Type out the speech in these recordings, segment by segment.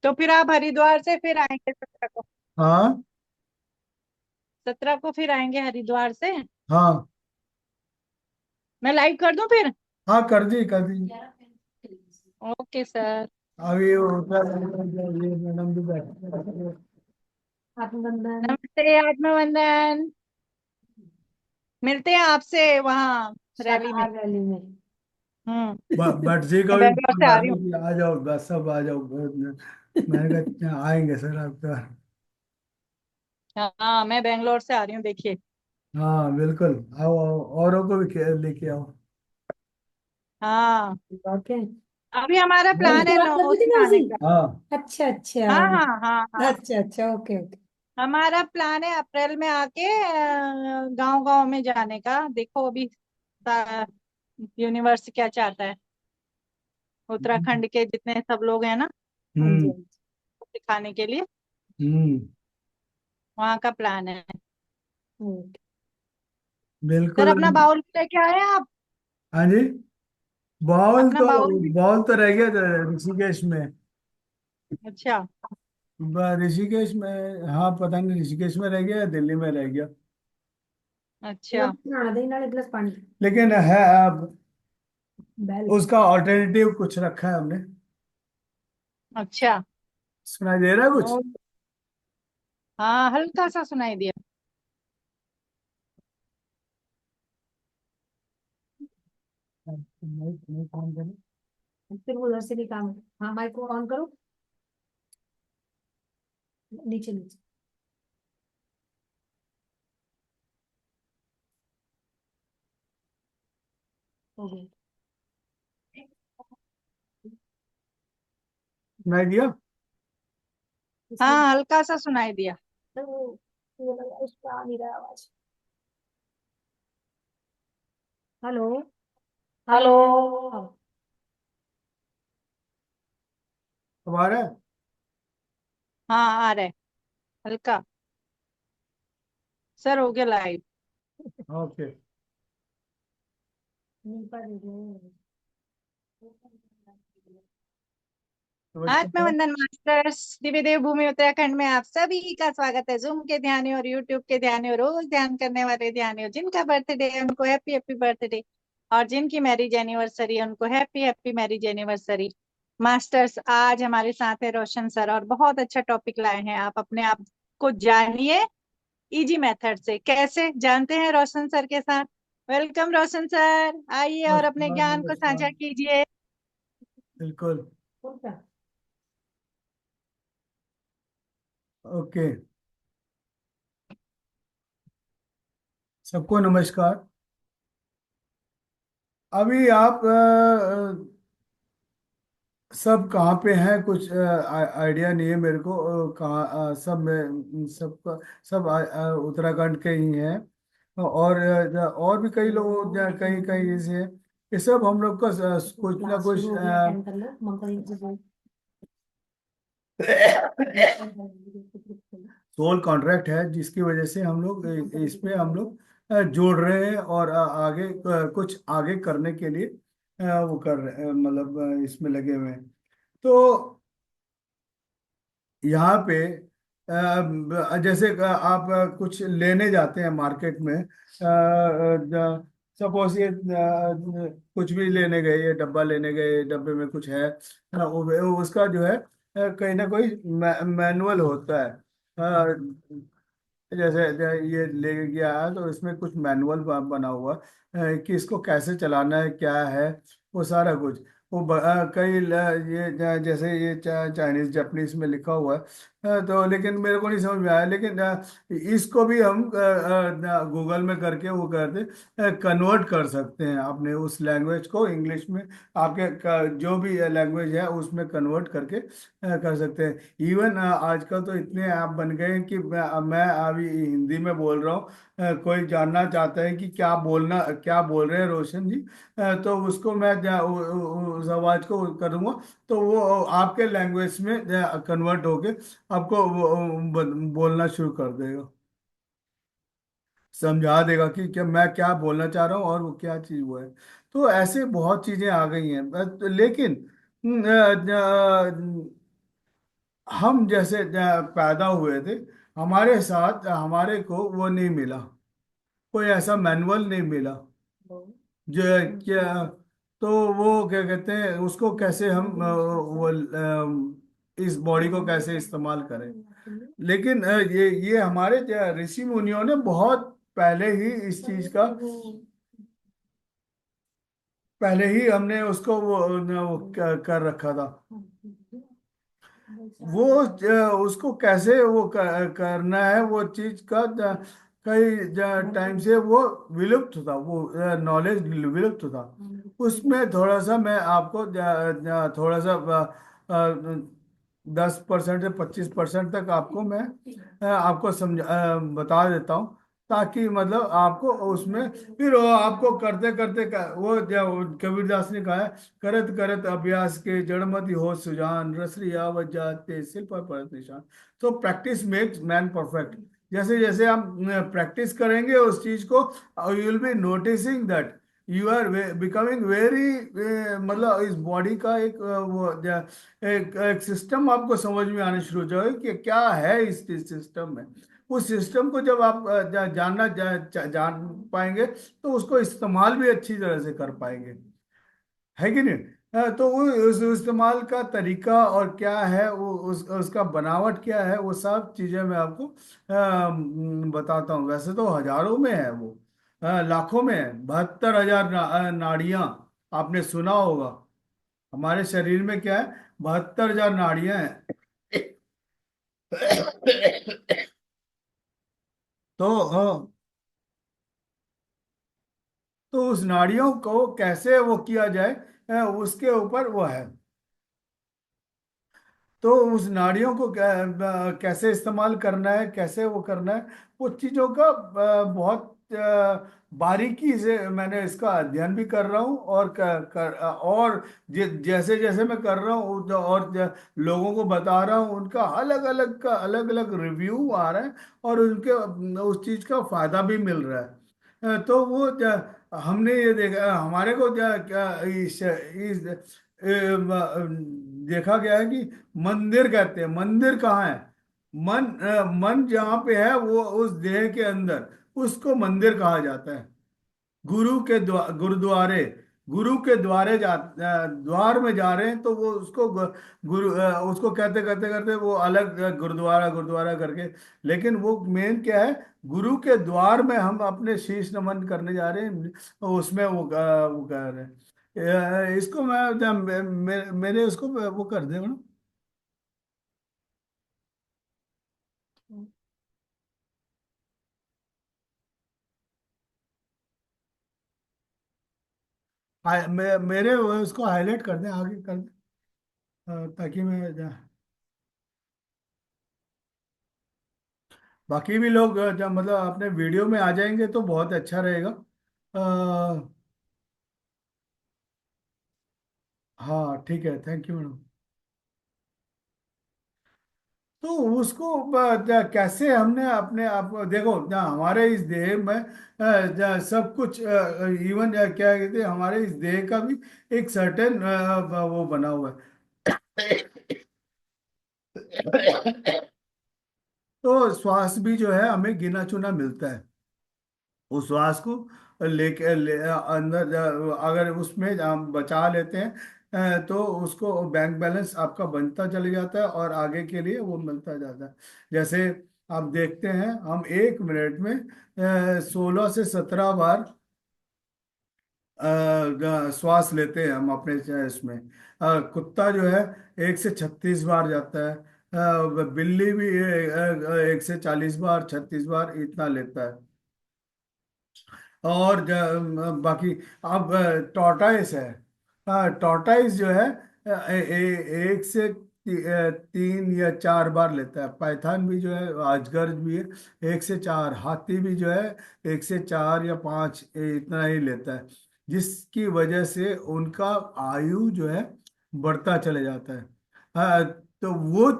तो फिर आप हरिद्वार से फिर आएंगे 17 को? हाँ 17 को फिर आएंगे हरिद्वार से? हाँ मैं लाइव कर दूं फिर? हाँ, कर दी कर दी। Okay sir. अभी ये मैडम भी बैठे। अभिनंदन। नमस्ते आत्मवंदन। मिलते हैं आपसे वहाँ रैली में। शाकाहार रैली में। हम्म। भट्ट जी का मैं भी बैंगलोर फोन से आ आ रहा रही है हूँ। कि आ जाओ बस, सब आ जाओ। मैंने कहा आएंगे सर आपका। हाँ मैं बैंगलोर से आ रही हूँ, देखिए। हाँ बिल्कुल, आओ आओ, औरों को भी लेके आओ। हाँ। ओके। अभी हमारा नहीं प्लान है तो बात कर रही थी नौसी ना आने उसी। का। हाँ अच्छा अच्छा। हाँ हाँ हाँ हाँ। अच्छा अच्छा, ओके ओके। हमारा प्लान है अप्रैल में आके गांव गांव में जाने का। देखो अभी यूनिवर्स क्या चाहता है। उत्तराखंड के जितने सब लोग हैं ना, हाँ जी, सिखाने के लिए हम्म, वहाँ का प्लान है। हम्म, सर बिल्कुल। अपना बाउल भी लेके आए हैं आप? हाँ जी। बॉल अपना तो बाउल भी। बॉल तो रह गया था ऋषिकेश में। अच्छा। ऋषिकेश में, हाँ पता नहीं ऋषिकेश में रह गया या दिल्ली में रह गया। अच्छा। नहा दे नाले गिलास पानी। लेकिन है अब उसका ऑल्टरनेटिव कुछ रखा है हमने। अच्छा। सुनाई दे रहा है कुछ? ओ, हाँ हल्का सा सुनाई दिया। नहीं नहीं, काम करें फिर उधर से भी काम। हाँ माइक को ऑन करो। नीचे नीचे। हो गया। सुनाई दिया? इसमें हाँ हल्का सा सुनाई दिया। तो वो लगा उस पर आ नहीं रहा आवाज। Hello hello. अब आ रहा है? हाँ आ रहा है हल्का। सर हो गया लाइव। ओके। नहीं पर नमस्कार। आत्मवंदन मास्टर्स दिव्य देव भूमि उत्तराखंड में आप सभी का स्वागत है। जूम के ध्यान और यूट्यूब के ध्यान रोज ध्यान करने वाले ध्यान जिनका बर्थडे है उनको हैप्पी हैप्पी बर्थडे। और जिनकी मैरिज एनिवर्सरी है उनको happy happy marriage anniversary. Masters आज हमारे साथ है रोशन सर और बहुत अच्छा टॉपिक लाए हैं। आप अपने आप को जानिए इजी मेथड से। कैसे जानते हैं रोशन सर के साथ? वेलकम रोशन सर, आइए और अपने नमस्कार ज्ञान को नमस्कार। साझा कीजिए। बिल्कुल। ओके, सबको नमस्कार। अभी आप सब कहाँ पे हैं, कुछ आइडिया नहीं है मेरे को। कहाँ सब में सब सब उत्तराखंड के ही हैं। और और भी कई लोग कहीं कहीं से हैं। ये सब हम लोग का कुछ ना कुछ सोल कॉन्ट्रैक्ट है, जिसकी वजह से हम लोग इसमें हम लोग जोड़ रहे हैं और आगे कुछ आगे करने के लिए वो कर रहे मतलब इसमें लगे हुए हैं। तो यहाँ पे जैसे आप कुछ लेने जाते हैं मार्केट में, सपोज ये कुछ भी लेने गए, ये डब्बा लेने गए, डब्बे में कुछ है, उसका जो है कहीं ना कोई मैनुअल होता है। जैसे ये ले गया है तो इसमें कुछ मैनुअल बना हुआ है कि इसको कैसे चलाना है, क्या है वो सारा कुछ। वो कई ये जैसे ये चाइनीज जापानीज में लिखा हुआ है। तो लेकिन मेरे को नहीं समझ में आया, लेकिन इसको भी हम गूगल में करके वो करते कन्वर्ट कर सकते हैं अपने उस लैंग्वेज को इंग्लिश में। आपके जो भी लैंग्वेज है उसमें कन्वर्ट करके कर सकते हैं। इवन आजकल तो इतने ऐप बन गए हैं कि मैं अभी हिंदी में बोल रहा हूँ, कोई जानना चाहता है कि क्या बोल रहे हैं रोशन जी, तो उसको मैं उस आवाज को करूँगा तो वो आपके लैंग्वेज में कन्वर्ट होके आपको बोलना शुरू कर देगा, समझा देगा कि क्या मैं क्या बोलना चाह रहा हूँ और वो क्या चीज़ वो है। तो ऐसे बहुत चीज़ें आ गई हैं, लेकिन हम जैसे पैदा हुए थे, हमारे साथ हमारे को वो नहीं मिला, कोई ऐसा मैनुअल नहीं मिला जो क्या। तो वो क्या कहते हैं उसको, कैसे हम वो इस बॉडी को कैसे इस्तेमाल करें। लेकिन ये हमारे ऋषि मुनियों ने बहुत पहले ही इस चीज का, पहले ही हमने उसको वो कर रखा था। वो उसको कैसे वो करना है, वो चीज का कई टाइम से वो विलुप्त था, वो नॉलेज विलुप्त था। उसमें थोड़ा सा मैं आपको थोड़ा सा 10% से 25% तक आपको मैं आपको बता देता हूँ, ताकि मतलब आपको उसमें फिर वो आपको करते करते वो कबीरदास ने कहा है, करत करत अभ्यास के जड़मति हो सुजान, रसरी आवत जाते शिल्प पर निशान। तो प्रैक्टिस मेक्स मैन परफेक्ट। जैसे जैसे आप प्रैक्टिस करेंगे उस चीज को, you will be noticing that you are becoming very, मतलब इस बॉडी का एक एक सिस्टम आपको समझ में आने शुरू हो जाएगा कि क्या है इस सिस्टम में। उस सिस्टम को जब आप जान पाएंगे, तो उसको इस्तेमाल भी अच्छी तरह से कर पाएंगे, है कि नहीं। तो वो उस इस्तेमाल का तरीका और क्या है, वो उसका बनावट क्या है, वो सब चीजें मैं आपको बताता हूँ। वैसे तो हजारों में है वो, लाखों में है। 72,000 नाड़ियां, आपने सुना होगा। हमारे शरीर में क्या है, 72,000 नाड़ियां हैं। तो तो उस नाड़ियों को कैसे वो किया जाए, उसके ऊपर वो है। तो उस नाड़ियों को कैसे इस्तेमाल करना है, कैसे वो करना है, वो चीज़ों का बहुत बारीकी से मैंने इसका अध्ययन भी कर रहा हूँ। और और जैसे जैसे मैं कर रहा हूँ और लोगों को बता रहा हूँ, उनका अलग अलग का अलग अलग रिव्यू आ रहा है, और उनके उस चीज़ का फायदा भी मिल रहा है। तो वो हमने ये देखा, हमारे को क्या क्या इस देखा गया है कि मंदिर कहते हैं, मंदिर कहाँ है, मन जहाँ पे है वो उस देह के अंदर, उसको मंदिर कहा जाता है। गुरु के गुरुद्वारे, गुरु के द्वार में जा रहे हैं, तो वो उसको उसको कहते करते करते वो अलग गुरुद्वारा गुरुद्वारा करके। लेकिन वो मेन क्या है, गुरु के द्वार में हम अपने शीश नमन करने जा रहे हैं, तो उसमें वो कह रहे हैं। इसको मैं मेरे उसको वो कर दे ना। मेरे उसको हाईलाइट कर दें, आगे कर दें, ताकि मैं बाकी भी लोग जब मतलब अपने वीडियो में आ जाएंगे तो बहुत अच्छा रहेगा। हाँ ठीक है, थैंक यू मैडम। तो उसको कैसे हमने अपने आप को देखो, हमारे इस देह में सब कुछ, इवन क्या कहते हैं, हमारे इस देह का भी एक सर्टेन वो बना हुआ है। तो श्वास भी जो है हमें गिना चुना मिलता है। उस श्वास को अंदर अगर उसमें हम बचा लेते हैं, तो उसको बैंक बैलेंस आपका बनता चले जाता है, और आगे के लिए वो मिलता जाता है। जैसे आप देखते हैं, हम 1 मिनट में 16 से 17 बार श्वास लेते हैं हम अपने इसमें। कुत्ता जो है 1 से 36 बार जाता है। बिल्ली भी 1 से 40 बार, 36 बार इतना लेता है। और बाकी अब टॉर्टाइस है। टॉर्टाइस जो है 1 से 3 या 4 बार लेता है। पाइथन भी जो है, अजगर भी है 1 से 4, हाथी भी जो है 1 से 4 या 5 इतना ही लेता है। जिसकी वजह से उनका आयु जो है बढ़ता चले जाता है। तो वो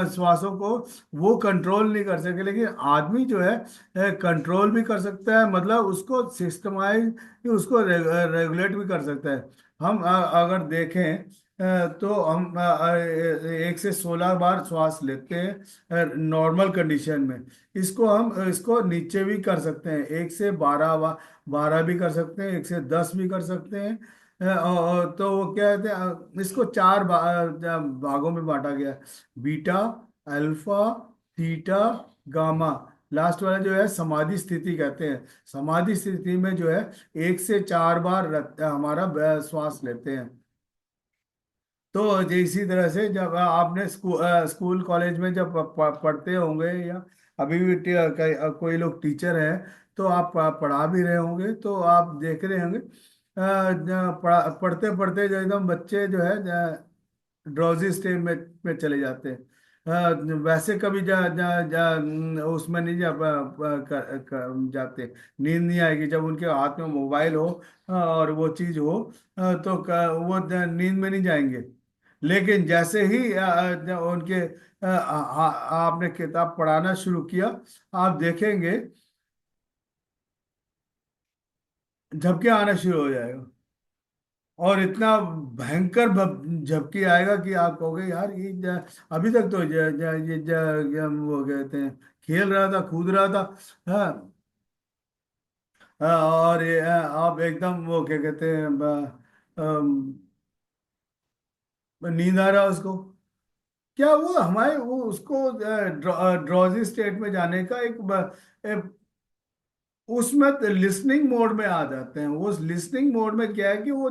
श्वासों को वो कंट्रोल नहीं कर सके, लेकिन आदमी जो है कंट्रोल भी कर सकता है, मतलब उसको सिस्टमाइज, उसको रेगुलेट भी कर सकता है। हम अगर देखें तो हम 1 से 16 बार श्वास लेते हैं नॉर्मल कंडीशन में। इसको नीचे भी कर सकते हैं, 1 से 12 भी कर सकते हैं, 1 से 10 भी कर सकते हैं। तो वो क्या कहते हैं, इसको 4 भागों में बांटा गया है। Beta, alpha, theta, gamma. Last वाला जो है समाधि स्थिति कहते हैं। समाधि स्थिति में जो है 1 से 4 बार हमारा श्वास लेते हैं। तो इसी तरह से जब आपने स्कूल कॉलेज में जब पढ़ते होंगे, या अभी भी कोई लोग टीचर हैं, तो आप पढ़ा भी रहे होंगे, तो आप देख रहे होंगे पढ़ते पढ़ते जो एकदम बच्चे जो है ड्रॉजी स्टेज में चले जाते हैं। वैसे कभी उसमें नहीं जाते। नींद नहीं आएगी जब उनके हाथ में मोबाइल हो और वो चीज हो, तो वो नींद में नहीं जाएंगे। लेकिन जैसे ही उनके आपने किताब पढ़ाना शुरू किया, आप देखेंगे झपके आना शुरू हो जाएगा। और इतना भयंकर झपकी आएगा कि आप कहोगे यार ये अभी तक तो वो कहते हैं खेल रहा था, कूद रहा था। हाँ। और आप एकदम वो क्या कहते हैं नींद आ रहा है उसको। क्या वो हमारे वो उसको ड्रॉजी स्टेट में जाने का उसमें लिसनिंग मोड में आ जाते हैं। उस लिसनिंग मोड में क्या है कि वो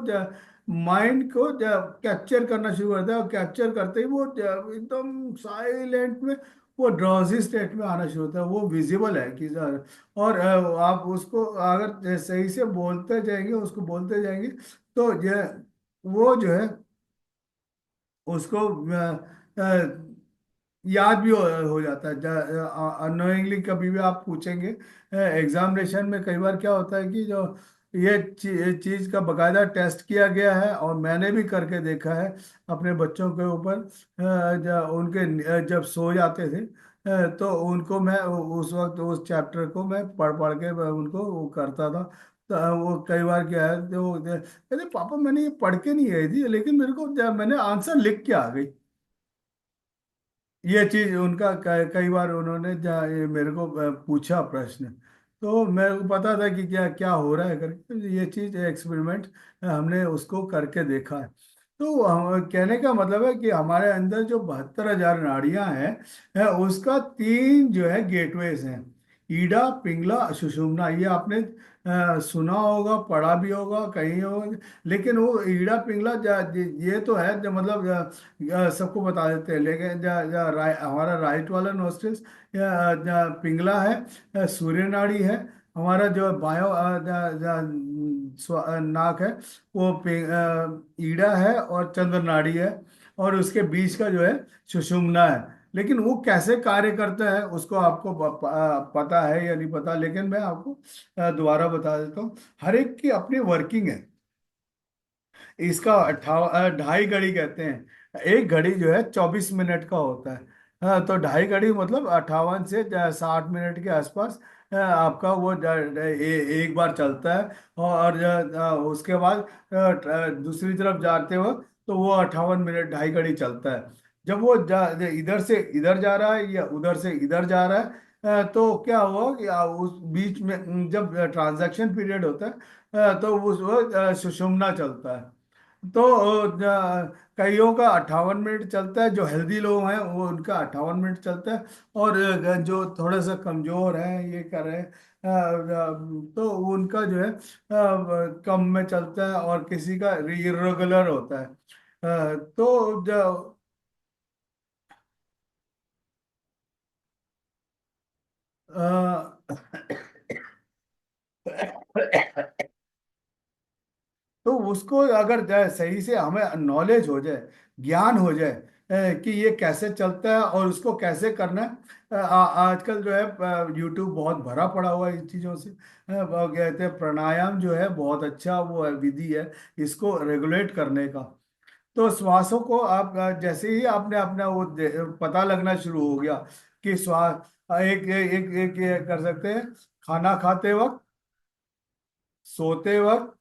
माइंड को कैप्चर करना शुरू करता है, और कैप्चर करते ही वो एकदम साइलेंट में वो ड्रॉजी स्टेट में आना शुरू होता है। वो विजिबल है कि सर। और आप उसको अगर सही से बोलते जाएंगे, उसको बोलते जाएंगे, तो ये वो जो है उसको याद भी हो जाता है अनोइंगली। कभी भी आप पूछेंगे एग्जामिनेशन में, कई बार क्या होता है कि जो ये चीज का बकायदा टेस्ट किया गया है, और मैंने भी करके देखा है अपने बच्चों के ऊपर। जब सो जाते थे, तो उनको मैं उस वक्त उस चैप्टर को मैं पढ़ पढ़ के मैं उनको वो करता था। तो वो कई बार क्या है, तो कहते पापा मैंने ये पढ़ के नहीं आई थी, लेकिन मेरे को मैंने आंसर लिख के आ गई। ये चीज उनका कई बार उन्होंने ये मेरे को पूछा प्रश्न, तो मेरे को पता था कि क्या क्या हो रहा है करके। तो ये चीज एक्सपेरिमेंट हमने उसको करके देखा है। तो कहने का मतलब है कि हमारे अंदर जो 72,000 नाड़ियां हैं उसका 3 जो है गेटवेज हैं। ईडा, पिंगला, सुषुम्ना। ये आपने सुना होगा, पढ़ा भी होगा कहीं होगा। लेकिन वो ईड़ा पिंगला ये तो है जो मतलब सबको बता देते हैं। लेकिन हमारा राइट वाला नोस्ट्रिल्स पिंगला है, सूर्य नाड़ी है। हमारा जो बायो नाक है वो ईड़ा है और चंद्र नाड़ी है। और उसके बीच का जो है सुषुम्ना है। लेकिन वो कैसे कार्य करता है उसको आपको पता है या नहीं पता, लेकिन मैं आपको दोबारा बता देता हूँ। हर एक की अपनी वर्किंग है। इसका 2.5 घड़ी कहते हैं। एक घड़ी जो है 24 मिनट का होता है। हाँ, तो 2.5 घड़ी मतलब 58 से 60 मिनट के आसपास आपका वो एक बार चलता है। और उसके बाद दूसरी तरफ जाते वक्त तो वो 58 मिनट 2.5 घड़ी चलता है। जब वो इधर से इधर जा रहा है या उधर से इधर जा रहा है, तो क्या हुआ कि उस बीच में जब ट्रांजैक्शन पीरियड होता है, तो उस वक्त सुषुम्ना चलता है। तो कईयों का 58 मिनट चलता है, जो हेल्दी लोग हैं वो उनका 58 मिनट चलता है। और जो थोड़ा सा कमजोर है ये कर रहे हैं तो उनका जो है कम में चलता है, और किसी का इरेगुलर होता है। तो तो उसको अगर सही से हमें नॉलेज हो जाए, ज्ञान हो जाए कि ये कैसे चलता है और उसको कैसे करना है। आजकल जो है यूट्यूब बहुत भरा पड़ा हुआ है इन चीज़ों से। वो कहते हैं प्राणायाम जो है बहुत अच्छा वो है, विधि है इसको रेगुलेट करने का। तो श्वासों को आप जैसे ही आपने अपना वो पता लगना शुरू हो गया कि श्वास एक ये कर सकते हैं। खाना खाते वक्त, सोते वक्त,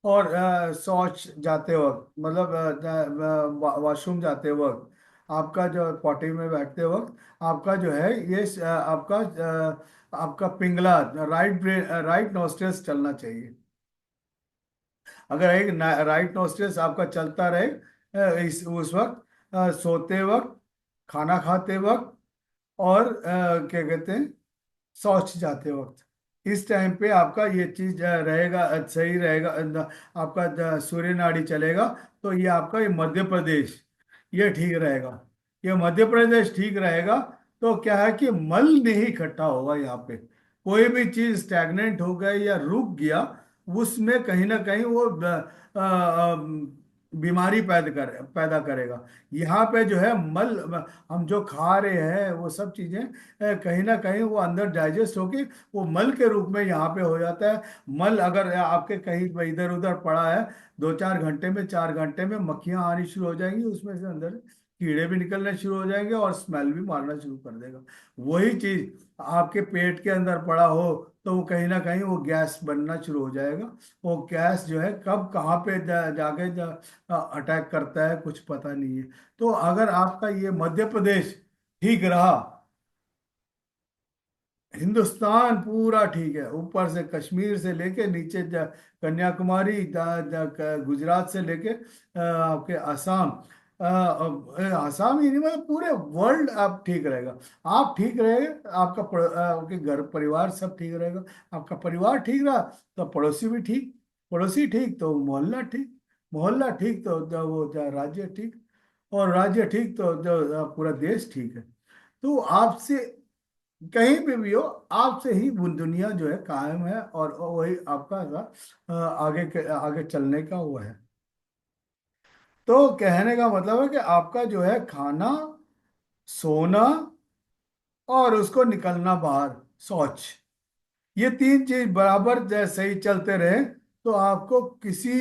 और शौच जाते वक्त, मतलब वॉशरूम जाते वक्त, आपका जो पॉटी में बैठते वक्त, आपका जो है ये आपका पिंगला, राइट नोस्ट्रल्स चलना चाहिए। अगर एक राइट नोस्ट्रल्स आपका चलता रहे इस उस वक्त, सोते वक्त, खाना खाते वक्त, और क्या कहते हैं, शौच जाते वक्त, इस टाइम पे आपका ये चीज रहेगा, सही रहेगा। आपका सूर्य नाड़ी चलेगा, तो ये आपका ये मध्य प्रदेश ये ठीक रहेगा। ये मध्य प्रदेश ठीक रहेगा, तो क्या है कि मल नहीं इकट्ठा होगा यहाँ पे। कोई भी चीज स्टैग्नेंट हो गई या रुक गया, उसमें कहीं ना कहीं वो बीमारी पैदा करेगा। यहाँ पे जो है मल, हम जो खा रहे हैं वो सब चीजें कहीं ना कहीं वो अंदर डाइजेस्ट होके वो मल के रूप में यहाँ पे हो जाता है। मल अगर आपके कहीं इधर उधर पड़ा है, 2-4 घंटे में, 4 घंटे में मक्खियां आनी शुरू हो जाएंगी, उसमें से अंदर कीड़े भी निकलने शुरू हो जाएंगे और स्मेल भी मारना शुरू कर देगा। वही चीज आपके पेट के अंदर पड़ा हो, तो वो कहीं ना कहीं वो गैस बनना शुरू हो जाएगा। वो गैस जो है कब कहाँ पे जाके अटैक करता है कुछ पता नहीं है। तो अगर आपका ये मध्य प्रदेश ठीक रहा, हिंदुस्तान पूरा ठीक है, ऊपर से कश्मीर से लेके नीचे कन्याकुमारी, गुजरात से लेके आपके असम, असम ही नहीं, मतलब पूरे वर्ल्ड आप ठीक रहेगा। आप ठीक रहे, आपका आपके घर परिवार सब ठीक रहेगा। आपका परिवार ठीक रहा, तो पड़ोसी भी ठीक, पड़ोसी ठीक तो मोहल्ला ठीक, मोहल्ला ठीक तो वो राज्य ठीक, और राज्य ठीक तो पूरा देश ठीक है। तो आपसे कहीं पे भी हो, आपसे ही वो दुनिया जो है कायम है, और वही आपका आगे चलने का वो है। तो कहने का मतलब है कि आपका जो है खाना, सोना, और उसको निकलना बाहर, शौच, ये तीन चीज बराबर सही चलते रहे, तो आपको किसी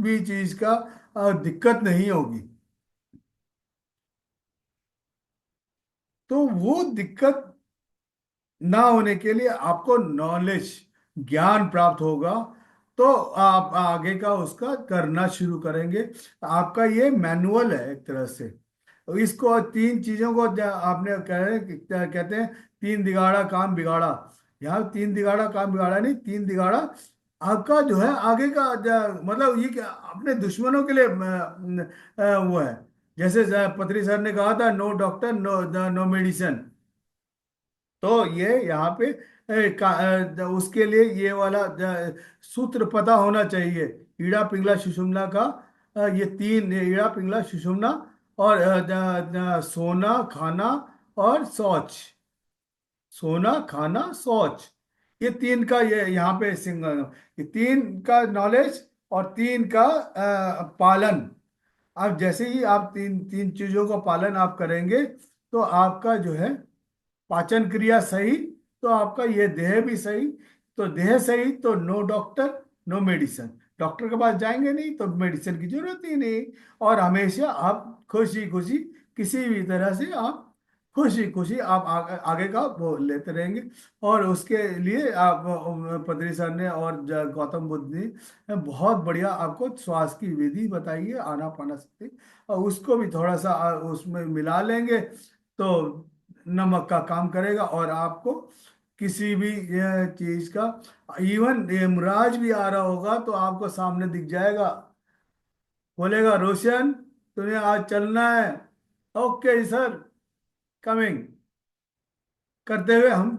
भी चीज का दिक्कत नहीं होगी। तो वो दिक्कत ना होने के लिए आपको नॉलेज, ज्ञान प्राप्त होगा, तो आप आगे का उसका करना शुरू करेंगे। आपका ये मैनुअल है एक तरह से। तो इसको तीन चीजों को आपने कहते हैं तीन दिगाड़ा काम बिगाड़ा। यहाँ तीन दिगाड़ा काम बिगाड़ा नहीं, तीन दिगाड़ा आपका जो है आगे का मतलब ये क्या अपने दुश्मनों के लिए वो है। जैसे पत्री सर ने कहा था, no doctor no no medicine. तो ये यहाँ पे उसके लिए ये वाला सूत्र पता होना चाहिए। ईड़ा पिंगला सुषुम्ना का, ये तीन, ईड़ा पिंगला सुषुम्ना, और सोना, खाना, और शौच। सोना, खाना, शौच, ये तीन का ये यहाँ पे सिंगल, ये तीन का नॉलेज और तीन का पालन। अब जैसे ही आप तीन तीन चीजों का पालन आप करेंगे, तो आपका जो है पाचन क्रिया सही, तो आपका ये देह भी सही। तो देह सही तो no doctor no medicine, doctor के पास जाएंगे नहीं तो मेडिसिन की जरूरत ही नहीं। और हमेशा आप खुशी खुशी, किसी भी तरह से आप खुशी खुशी आप आगे का वो लेते रहेंगे। और उसके लिए आप पतरी सर ने और गौतम बुद्ध ने बहुत बढ़िया आपको श्वास की विधि बताई है, आना पाना सकते, और उसको भी थोड़ा सा उसमें मिला लेंगे, तो नमक का काम करेगा। और आपको किसी भी चीज का, इवन यमराज भी आ रहा होगा तो आपको सामने दिख जाएगा, बोलेगा रोशन तुम्हें आज चलना है, ओके सर, कमिंग, करते हुए हम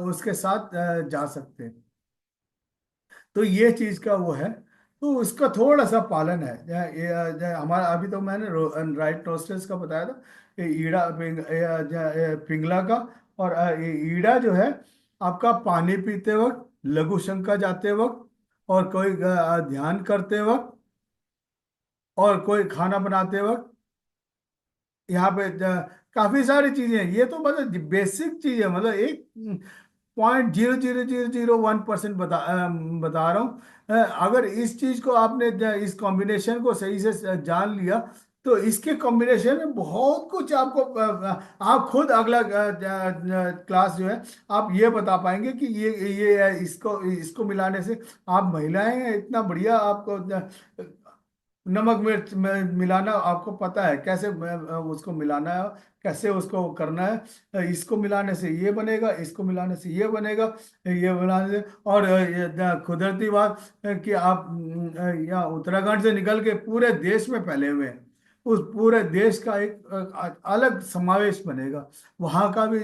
उसके साथ जा सकते हैं। तो ये चीज का वो है, तो उसका थोड़ा सा पालन है। हमारा अभी तो मैंने राइट नोस्ट्रल्स का बताया था, ये ईड़ा पिंगला का। और ये ईड़ा जो है आपका पानी पीते वक्त, लघु शंका जाते वक्त, और कोई ध्यान करते वक्त, और कोई खाना बनाते वक्त, यहाँ पे काफी सारी चीजें हैं। ये तो मतलब बेसिक चीज है, मतलब 1.00001% बता रहा हूँ। अगर इस चीज को आपने इस कॉम्बिनेशन को सही से जान लिया, तो इसके कॉम्बिनेशन में बहुत कुछ आपको आप खुद अगला क्लास जो है आप ये बता पाएंगे कि ये इसको इसको मिलाने से आप महिलाएं हैं, इतना बढ़िया आपको नमक मिर्च में मिलाना आपको पता है कैसे उसको मिलाना है, कैसे उसको करना है। इसको मिलाने से ये बनेगा, इसको मिलाने से ये बनेगा, ये बनाने से। और ये कुदरती बात है कि आप यहाँ उत्तराखंड से निकल के पूरे देश में फैले हुए हैं, उस पूरे देश का एक अलग समावेश बनेगा। वहाँ का भी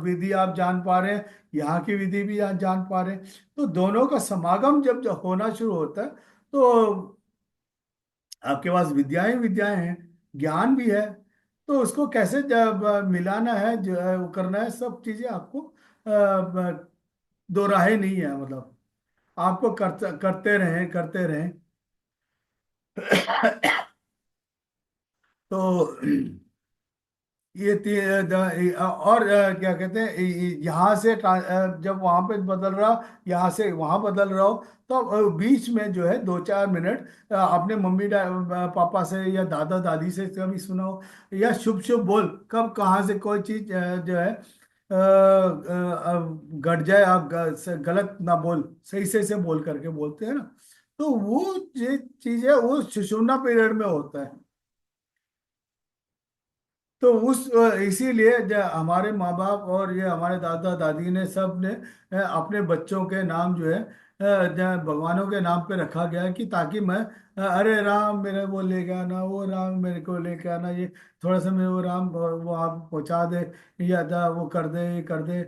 विधि आप जान पा रहे हैं, यहाँ की विधि भी आप जान पा रहे हैं। तो दोनों का समागम जब जब होना शुरू होता है तो आपके पास विद्याएं विद्याएं हैं, ज्ञान भी है। तो उसको कैसे जब मिलाना है जो वो करना है, सब चीजें आपको दो राहें नहीं है, मतलब आपको करते रहें करते रहें। तो ये और क्या कहते हैं, यहाँ से जब वहां पे बदल रहा, यहाँ से वहां बदल रहा हो, तो बीच में जो है 2-4 मिनट अपने पापा से या दादा दादी से कभी सुना हो, या शुभ शुभ बोल, कब कहाँ से कोई चीज जो है घट जाए, आप गलत ना बोल, सही से बोल करके बोलते हैं ना। तो वो ये चीज है, वो सुषुम्ना पीरियड में होता है। तो उस इसीलिए हमारे माँ बाप और ये हमारे दादा दादी ने सब ने अपने बच्चों के नाम जो है भगवानों के नाम पे रखा गया है, कि ताकि मैं अरे राम मेरे वो लेके आना, वो राम मेरे को लेके आना, ये थोड़ा सा मेरे वो राम वो आप पहुंचा दे, या वो कर दे, ये कर दे।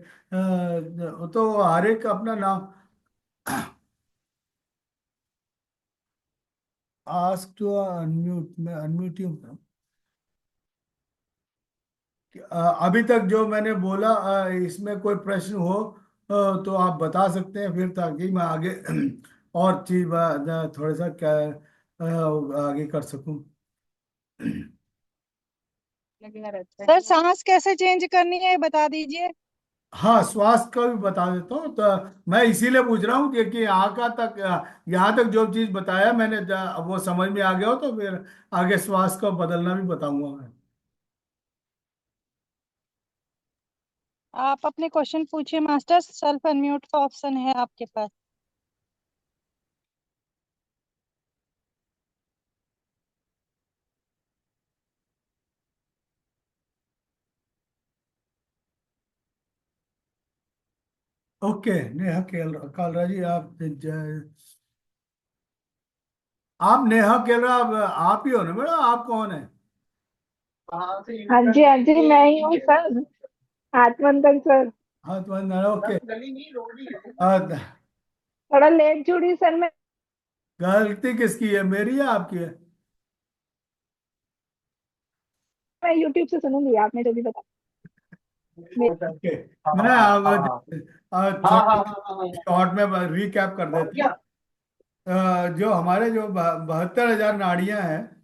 तो हर एक अपना नाम। आस्क टू अनम्यूट, मैं अनम्यूट ही हूँ। अभी तक जो मैंने बोला इसमें कोई प्रश्न हो तो आप बता सकते हैं, फिर ताकि मैं आगे और चीज थोड़ा सा क्या आगे कर सकूं। सर सांस कैसे चेंज करनी है ये बता दीजिए। हाँ, स्वास्थ्य का भी बता देता हूँ। तो मैं इसीलिए पूछ रहा हूँ कि यहाँ का तक यहाँ तक जो चीज बताया मैंने, वो समझ में आ गया हो तो फिर आगे स्वास्थ्य को बदलना भी बताऊंगा मैं। आप अपने क्वेश्चन पूछिए मास्टर, सेल्फ अनम्यूट का ऑप्शन है आपके पास। ओके, नेहा कालरा जी, आप नेहा केलरा, आप ही हो ना मैडम, आप कौन है? हाँ जी हाँ जी, मैं ही हूँ सर, आत्मंथन सर। हाँ तो ओके। थोड़ा लेट जुड़ी सर गलती किसकी है, मेरी या आपकी है? मैं यूट्यूब से सुनूंगी, आपने जो भी ओके, मैं थोड़ा शॉर्ट में रिकैप कर देते हैं। जो हमारे जो 72,000 नाड़ियां हैं,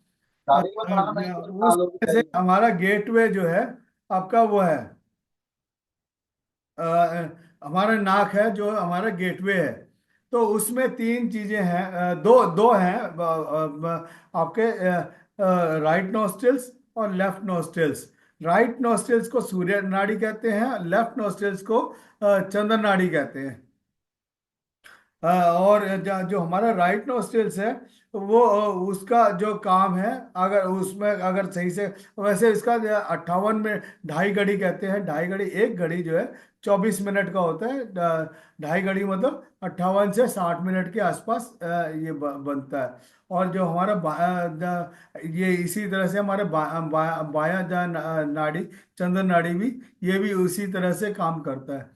उसमें से हमारा गेटवे जो है आपका वो है, हमारा नाक है जो हमारा गेटवे है। तो उसमें तीन चीजें हैं, दो दो हैं, आपके राइट नोस्ट्रिल्स और लेफ्ट नोस्ट्रिल्स। राइट नोस्ट्रिल्स को सूर्य नाड़ी कहते हैं, लेफ्ट नोस्ट्रिल्स को चंद्र नाड़ी कहते हैं। और जो हमारा राइट नोस्ट्रिल्स है, वो उसका जो काम है, अगर उसमें अगर सही से, वैसे इसका 58 में 2.5 घड़ी कहते हैं, 2.5 घड़ी, 1 घड़ी जो है 24 मिनट का होता है। 2.5 घड़ी मतलब 58 से 60 मिनट के आसपास ये बनता है। और जो हमारा ये इसी तरह से हमारे बायां नाड़ी, चंद्र नाड़ी भी, ये भी उसी तरह से काम करता है।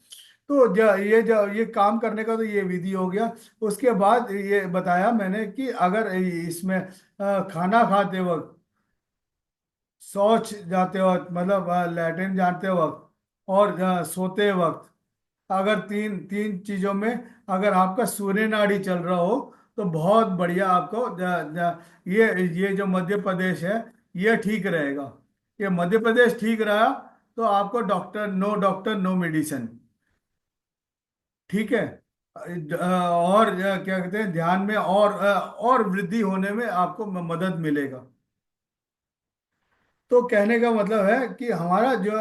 तो ये काम करने का तो ये विधि हो गया। उसके बाद ये बताया मैंने कि अगर इसमें खाना खाते वक्त, शौच जाते वक्त, मतलब लैट्रिन जाते वक्त, और सोते वक्त, अगर तीन तीन चीजों में अगर आपका सूर्य नाड़ी चल रहा हो तो बहुत बढ़िया आपको ये जो मध्य प्रदेश है ये ठीक रहेगा। ये मध्य प्रदेश ठीक रहा तो आपको डॉक्टर नो मेडिसिन। ठीक है। और क्या कहते हैं, ध्यान में और वृद्धि होने में आपको मदद मिलेगा। तो कहने का मतलब है कि हमारा जो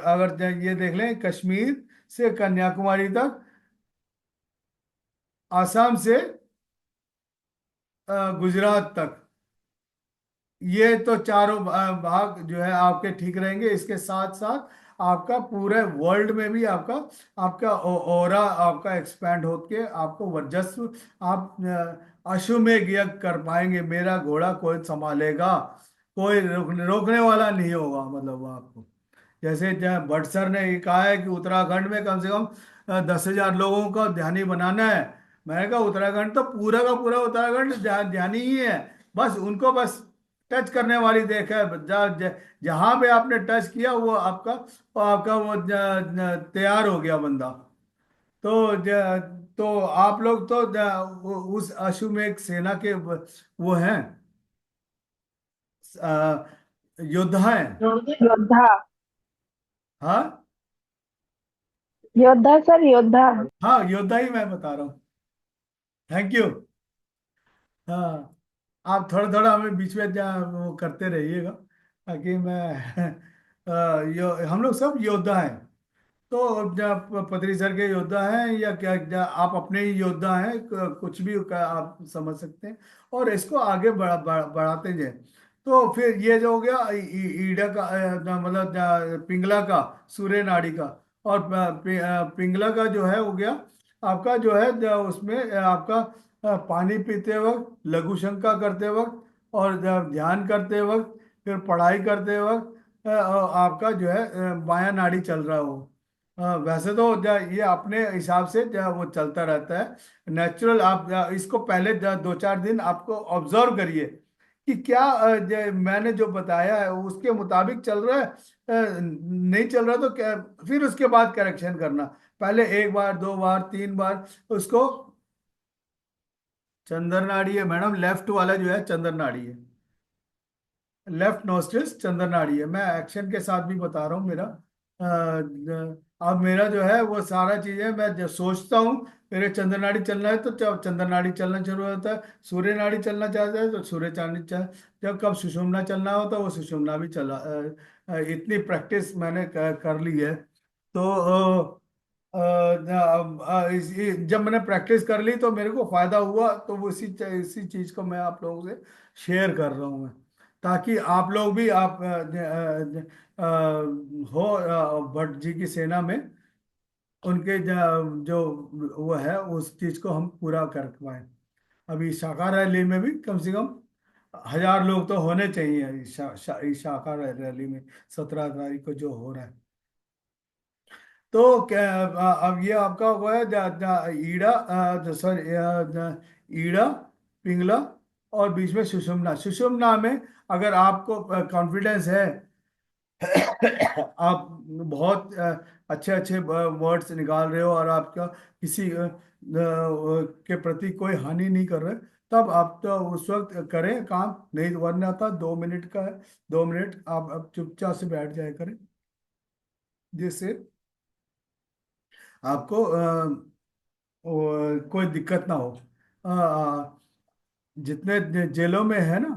अगर ये देख लें, कश्मीर से कन्याकुमारी तक, आसाम से गुजरात तक, ये तो चारों भाग जो है आपके ठीक रहेंगे। इसके साथ साथ आपका पूरे वर्ल्ड में भी आपका आपका ओरा आपका एक्सपैंड होके आपको वर्चस्व, आप अश्वमेध यज्ञ कर पाएंगे। मेरा घोड़ा कोई संभालेगा, कोई रोकने वाला नहीं होगा, मतलब वो आपको। जैसे भट्ट सर ने ये कहा है कि उत्तराखंड में कम से कम 10,000 लोगों का ध्यानी बनाना है। मैंने कहा उत्तराखंड तो पूरा का पूरा उत्तराखंड ध्यानी ही है। बस उनको बस टच करने वाली देख है। जहां पे आपने टच किया वो आपका तैयार हो गया बंदा। तो तो आप लोग तो उस अश्वमेध सेना के वो हैं, अ, योद्धा हैं। योद्धा। हाँ योद्धा सर, योद्धा। हाँ, योद्धा ही मैं बता रहा हूँ। Thank you. हाँ, आप थोड़ा थोड़ा हमें बीच में वो करते रहिएगा, ताकि मैं हम लोग सब योद्धा हैं। तो जब पत्री सर के योद्धा हैं या आप अपने ही योद्धा हैं, कुछ भी आप समझ सकते हैं। और इसको आगे बढ़ाते जाए। तो फिर ये जो हो गया ईड़ा का, मतलब पिंगला का, सूर्य नाड़ी का। और पिंगला का जो है हो गया आपका, जो है उसमें आपका पानी पीते वक्त, लघु शंका करते वक्त, और जब ध्यान करते वक्त, फिर पढ़ाई करते वक्त आपका जो है बायां नाड़ी चल रहा हो। वैसे तो ये अपने हिसाब से वो चलता रहता है नेचुरल। आप इसको पहले 2-4 दिन आपको ऑब्जर्व करिए कि क्या मैंने जो बताया है उसके मुताबिक चल रहा है, नहीं चल रहा तो क्या, फिर उसके बाद करेक्शन करना। पहले 1 बार, 2 बार, 3 बार उसको। चंद्र नाड़ी है मैडम, लेफ्ट वाला जो है चंद्र नाड़ी है। लेफ्ट नोस्ट्रिल्स चंद्र नाड़ी है। मैं एक्शन के साथ भी बता रहा हूँ मेरा। अब मेरा जो है वो सारा चीजें मैं जब सोचता हूँ, मेरे चंद्र नाड़ी चलना है तो जब चंद्र नाड़ी चलना शुरू होता है, सूर्य नाड़ी चलना चाहता है तो सूर्य नाड़ी चल, जब कब सुषुम्ना चलना होता है वो सुषुम्ना भी चला। इतनी प्रैक्टिस मैंने कर ली है। तो जब मैंने प्रैक्टिस कर ली तो मेरे को फायदा हुआ, तो वो इसी चीज को मैं आप लोगों से शेयर कर रहा हूँ मैं, ताकि आप लोग भी आप हो भट्ट जी की सेना में, उनके जो वो है उस चीज को हम पूरा कर पाए। अभी शाखा रैली में भी कम से कम 1,000 लोग तो होने चाहिए इस शाखा रैली में, 17 तारीख को जो हो रहा है। तो अब ये आपका हुआ है ईड़ा, सॉरी, ईड़ा, पिंगला, और बीच में सुषुम्ना। सुषुम्ना में अगर आपको कॉन्फिडेंस है, आप बहुत अच्छे अच्छे वर्ड्स निकाल रहे हो, और आपका किसी के प्रति कोई हानि नहीं कर रहे, तब आप तो उस वक्त करें काम। नहीं वरना था 2 मिनट का है, 2 मिनट आप चुपचाप से बैठ जाया करें, जिससे आपको कोई दिक्कत ना हो। जितने जेलों में है ना,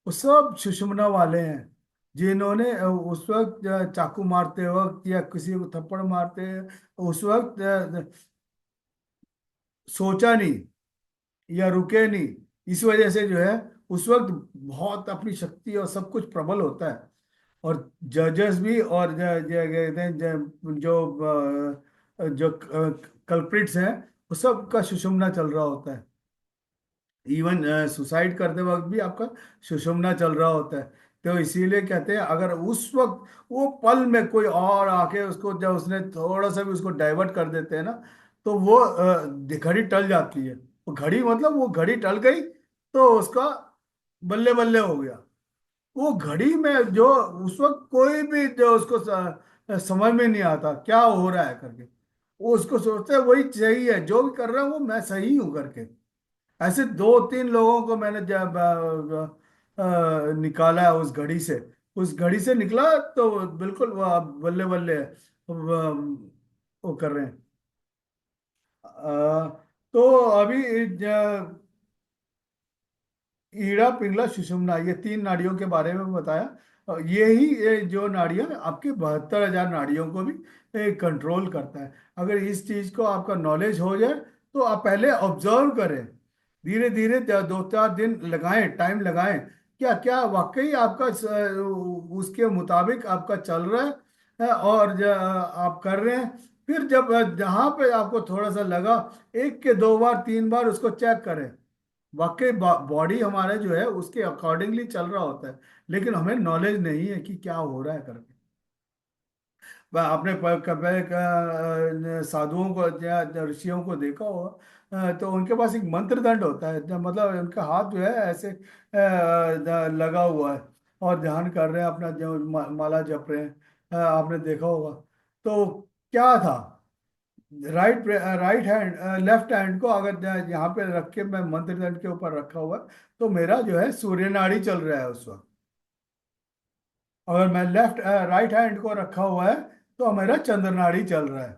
वो सब सुषुम्ना वाले हैं, जिन्होंने उस वक्त चाकू मारते वक्त या किसी को थप्पड़ मारते उस वक्त सोचा नहीं या रुके नहीं। इस वजह से जो है उस वक्त बहुत अपनी शक्ति और सब कुछ प्रबल होता है। और जजेस भी, और कहते हैं जो कल्प्रिट्स हैं, वो सब का सुषुम्ना चल रहा होता है। इवन सुसाइड करते वक्त भी आपका सुषुम्ना चल रहा होता है। तो इसीलिए कहते हैं अगर उस वक्त वो पल में कोई और आके उसको, जब उसने थोड़ा सा भी उसको डाइवर्ट कर देते हैं ना, तो वो घड़ी टल जाती है। वो घड़ी मतलब वो घड़ी टल गई तो उसका बल्ले बल्ले हो गया। वो घड़ी में जो उस वक्त कोई भी जो उसको समझ में नहीं आता क्या हो रहा है करके, वो उसको सोचते हैं वही सही है, जो भी कर रहा हूँ वो मैं सही हूँ करके। ऐसे 2-3 लोगों को मैंने जब निकाला है उस घड़ी से। उस घड़ी से निकला तो बिल्कुल वो अब बल्ले बल्ले वो कर रहे हैं। तो अभी ईड़ा पिंगला सुषुम्ना, ये तीन नाड़ियों के बारे में बताया। और ये जो नाड़ियां आपके 72,000 नाड़ियों को भी कंट्रोल करता है। अगर इस चीज को आपका नॉलेज हो जाए तो आप पहले ऑब्जर्व करें, धीरे धीरे 2-4 दिन लगाएं, टाइम लगाएं, क्या क्या वाकई आपका उसके मुताबिक आपका चल रहा है और आप कर रहे हैं। फिर जब जहां पे आपको थोड़ा सा लगा, एक के 2 बार 3 बार उसको चेक करें, वाकई बॉडी हमारा जो है उसके अकॉर्डिंगली चल रहा होता है, लेकिन हमें नॉलेज नहीं है कि क्या हो रहा है करके। आपने कभी साधुओं को या ऋषियों को देखा होगा, तो उनके पास एक मंत्र दंड होता है, मतलब उनका हाथ जो है ऐसे लगा हुआ है और ध्यान कर रहे हैं, अपना जो माला जप रहे हैं। आपने देखा होगा। तो क्या था, राइट हैंड लेफ्ट हैंड को अगर यहाँ पे रख के मैं मंत्र दंड के ऊपर रखा हुआ है, तो मेरा जो है सूर्य नाड़ी चल रहा है उस वक्त। अगर मैं राइट हैंड को रखा हुआ है तो मेरा चंद्र नाड़ी चल रहा है।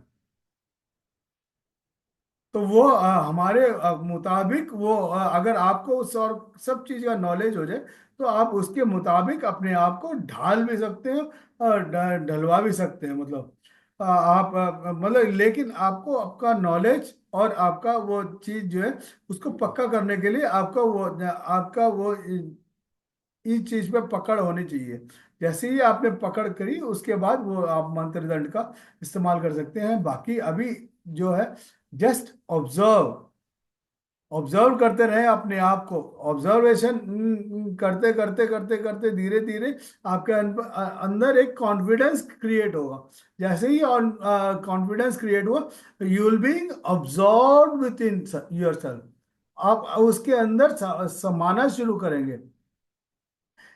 तो वो हमारे मुताबिक वो अगर आपको उस और सब चीज का नॉलेज हो जाए, तो आप उसके मुताबिक अपने आप को ढाल भी सकते हैं और ढलवा भी सकते हैं। मतलब आप मतलब, लेकिन आपको आपका नॉलेज और आपका वो चीज जो है उसको पक्का करने के लिए आपका वो इस चीज पे पकड़ होनी चाहिए। जैसे ही आपने पकड़ करी, उसके बाद वो आप मंत्र दंड का इस्तेमाल कर सकते हैं। बाकी अभी जो है, जस्ट ऑब्जर्व, ऑब्जर्व करते रहे अपने आप को। ऑब्जर्वेशन करते करते करते करते धीरे धीरे आपके अंदर एक कॉन्फिडेंस क्रिएट होगा। जैसे ही कॉन्फिडेंस क्रिएट हुआ, you will be observe within yourself. आप उसके अंदर समाना शुरू करेंगे।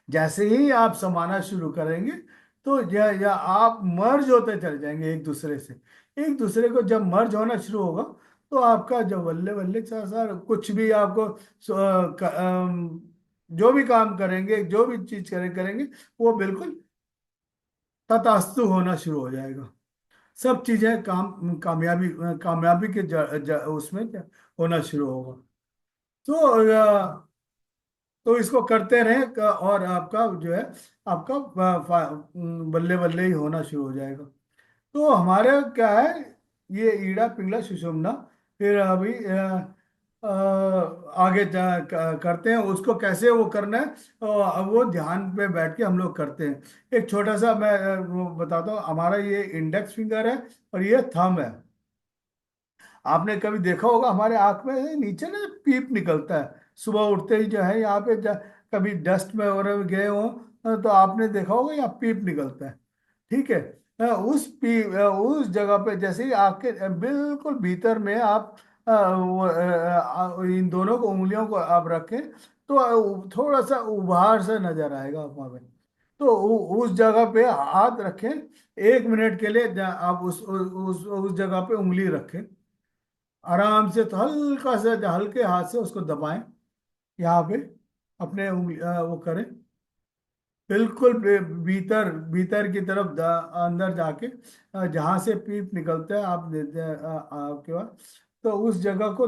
जैसे ही आप समाना शुरू करेंगे, तो या आप मर्ज होते चले जाएंगे एक दूसरे से। एक दूसरे को जब मर्ज होना शुरू होगा, तो आपका जो बल्ले बल्ले सर कुछ भी आपको जो भी काम करेंगे, जो भी चीज करेंगे, वो बिल्कुल तथास्तु होना शुरू हो जाएगा। सब चीजें कामयाबी कामयाबी के उसमें क्या होना शुरू होगा। तो तो इसको करते रहें, और आपका जो है आपका बल्ले बल्ले ही होना शुरू हो जाएगा। तो हमारे क्या है, ये ईड़ा पिंगला सुषुम्ना। फिर अभी आगे करते हैं उसको, कैसे वो करना है। अब वो ध्यान पे बैठ के हम लोग करते हैं। एक छोटा सा मैं वो बताता हूँ। हमारा ये इंडेक्स फिंगर है और ये थंब है। आपने कभी देखा होगा, हमारे आंख में नीचे ना पीप निकलता है सुबह उठते ही, जो है यहाँ पे कभी डस्ट में और गए हो, तो आपने देखा होगा यहाँ पीप निकलता है। ठीक है। उस जगह पे जैसे ही आपके बिल्कुल भीतर में आप इन दोनों को उंगलियों को आप रखें, तो थोड़ा सा उभार से नजर आएगा वहां पे। तो उस जगह पे हाथ रखें। 1 मिनट के लिए आप उस जगह पे उंगली रखें आराम से। तो हल्का से हल्के हाथ से उसको दबाएं यहाँ पे, अपने उंगली वो करें बिल्कुल भीतर भीतर की तरफ अंदर जाके, जहां से पीप निकलता है आप देते हैं आपके पास, तो उस जगह को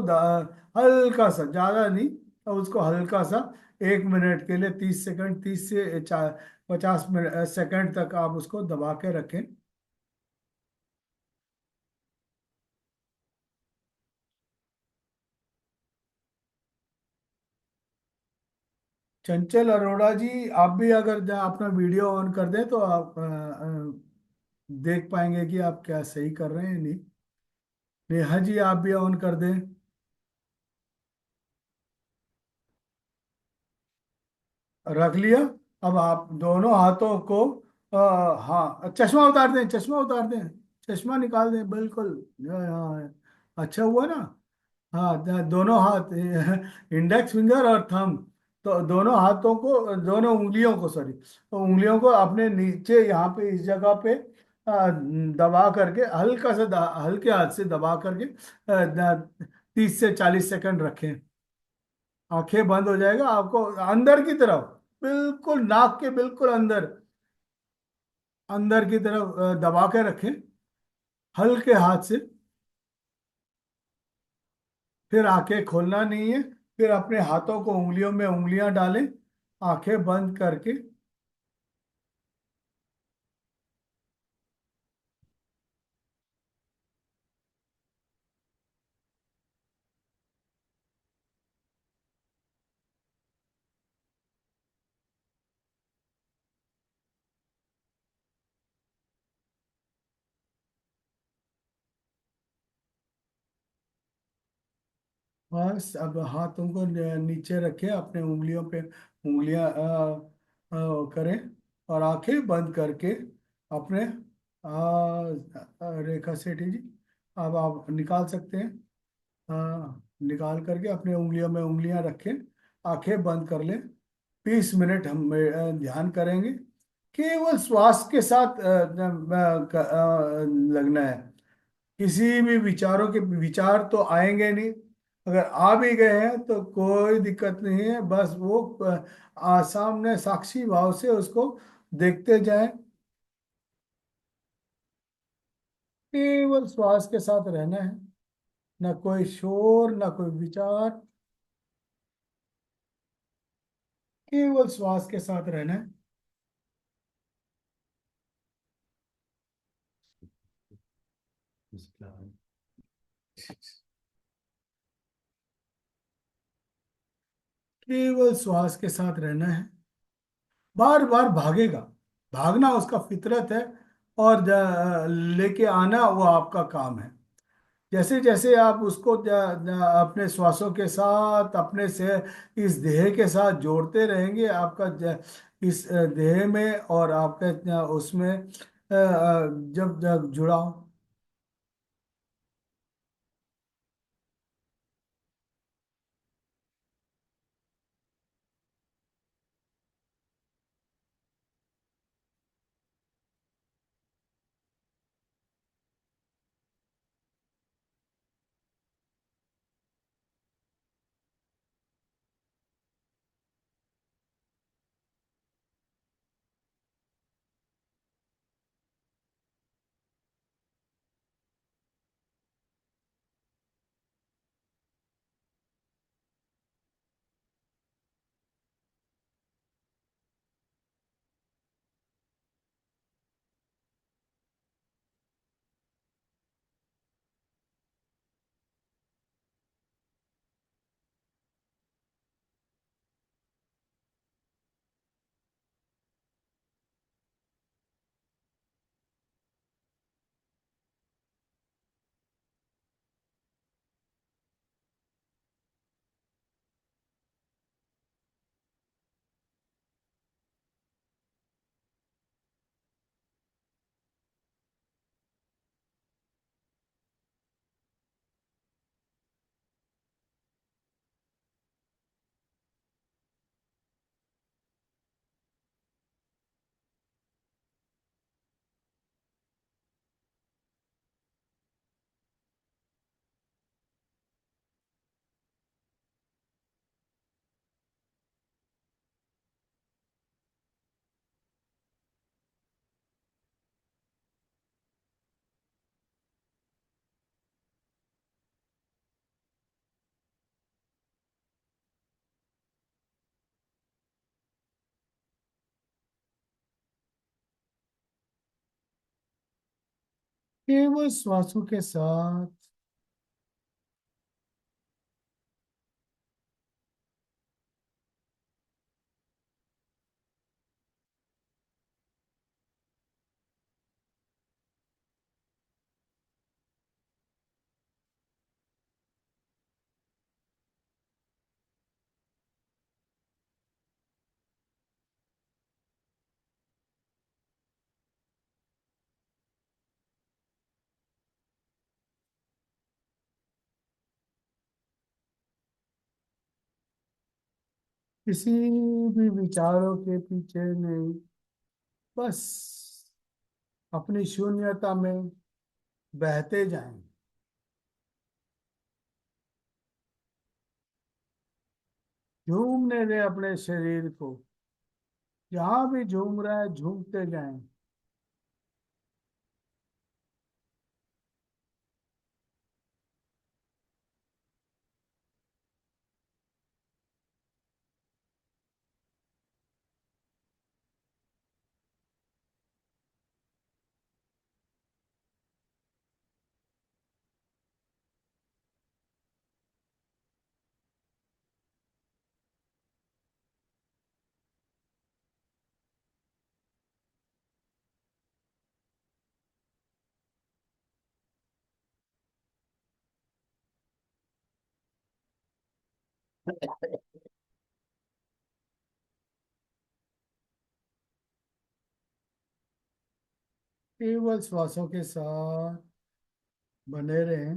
हल्का सा, ज्यादा नहीं, उसको हल्का सा 1 मिनट के लिए 30 सेकंड, 30 से 50 मिनट सेकंड तक आप उसको दबा के रखें। चंचल अरोड़ा जी, आप भी अगर अपना वीडियो ऑन कर दें तो आप देख पाएंगे कि आप क्या सही कर रहे हैं नहीं। नेहा जी, आप भी ऑन कर दें। रख लिया। अब आप दोनों हाथों को हाँ, चश्मा उतार दें, चश्मा उतार दें, चश्मा निकाल दें, बिल्कुल। हाँ, अच्छा हुआ ना। हाँ, दोनों हाथ इंडेक्स फिंगर और थंब, तो दोनों हाथों को, दोनों उंगलियों को, सॉरी, तो उंगलियों को अपने नीचे यहाँ पे इस जगह पे दबा करके, हल्का सा हल्के हाथ से दबा करके 30 से 40 सेकंड रखें। आंखें बंद हो जाएगा आपको, अंदर की तरफ, बिल्कुल नाक के बिल्कुल अंदर, अंदर की तरफ दबा के रखें हल्के हाथ से। फिर आंखें खोलना नहीं है। फिर अपने हाथों को उंगलियों में उंगलियां डालें, आंखें बंद करके। बस अब हाथों को नीचे रखें, अपने उंगलियों पे उंगलियां करें, और आंखें बंद करके अपने रेखा सेठी जी, अब आप निकाल सकते हैं। निकाल करके अपने उंगलियों में उंगलियां रखें, आंखें बंद कर लें। 20 मिनट हम ध्यान करेंगे। केवल श्वास के साथ लगना है। किसी भी विचारों के विचार तो आएंगे नहीं। अगर आ भी गए हैं तो कोई दिक्कत नहीं है, बस वो सामने साक्षी भाव से उसको देखते जाएं। केवल श्वास के साथ रहना है, ना कोई शोर ना कोई विचार, केवल श्वास के साथ रहना है। केवल श्वास के साथ रहना है। बार बार भागेगा, भागना उसका फितरत है, और लेके आना वो आपका काम है। जैसे जैसे आप उसको अपने श्वासों के साथ, अपने से इस देह के साथ जोड़ते रहेंगे, आपका इस देह में और आपके उसमें जब जब जुड़ाव। केवल श्वासों के साथ। किसी भी विचारों के पीछे नहीं, बस अपनी शून्यता में बहते जाएं। झूमने दें अपने शरीर को, जहां भी झूम रहा है झूमते जाएं। केवल श्वासों के साथ बने रहें।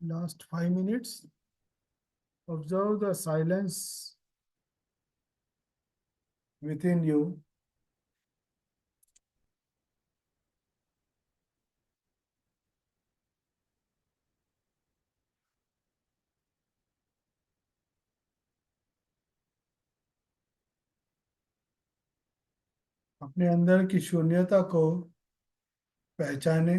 Last 5 minutes. Observe the silence within you. अपने अंदर की शून्यता को पहचाने।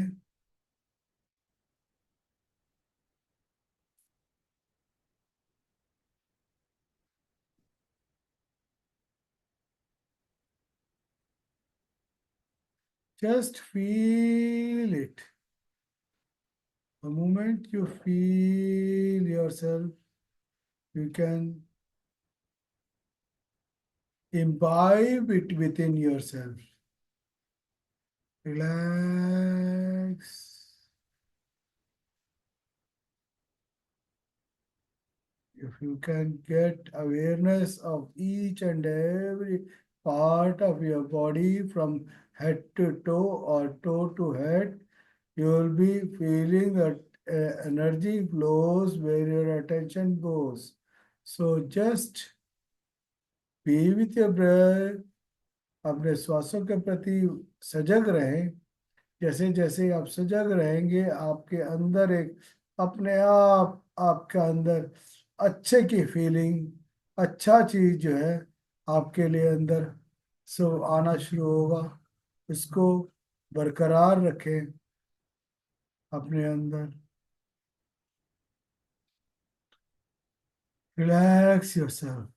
Just feel it. The moment you feel yourself, you can imbibe it within yourself. Relax. If you can get awareness of each and every part of your body from head to toe or toe to head, you will be feeling that energy flows where your attention goes. So just be with your breath. अपने श्वासों के प्रति सजग रहें। जैसे जैसे आप सजग रहेंगे, आपके अंदर एक अपने आप आपके अंदर अच्छे की फीलिंग, अच्छा चीज जो है आपके लिए अंदर सब आना शुरू होगा। इसको बरकरार रखें अपने अंदर। Relax yourself.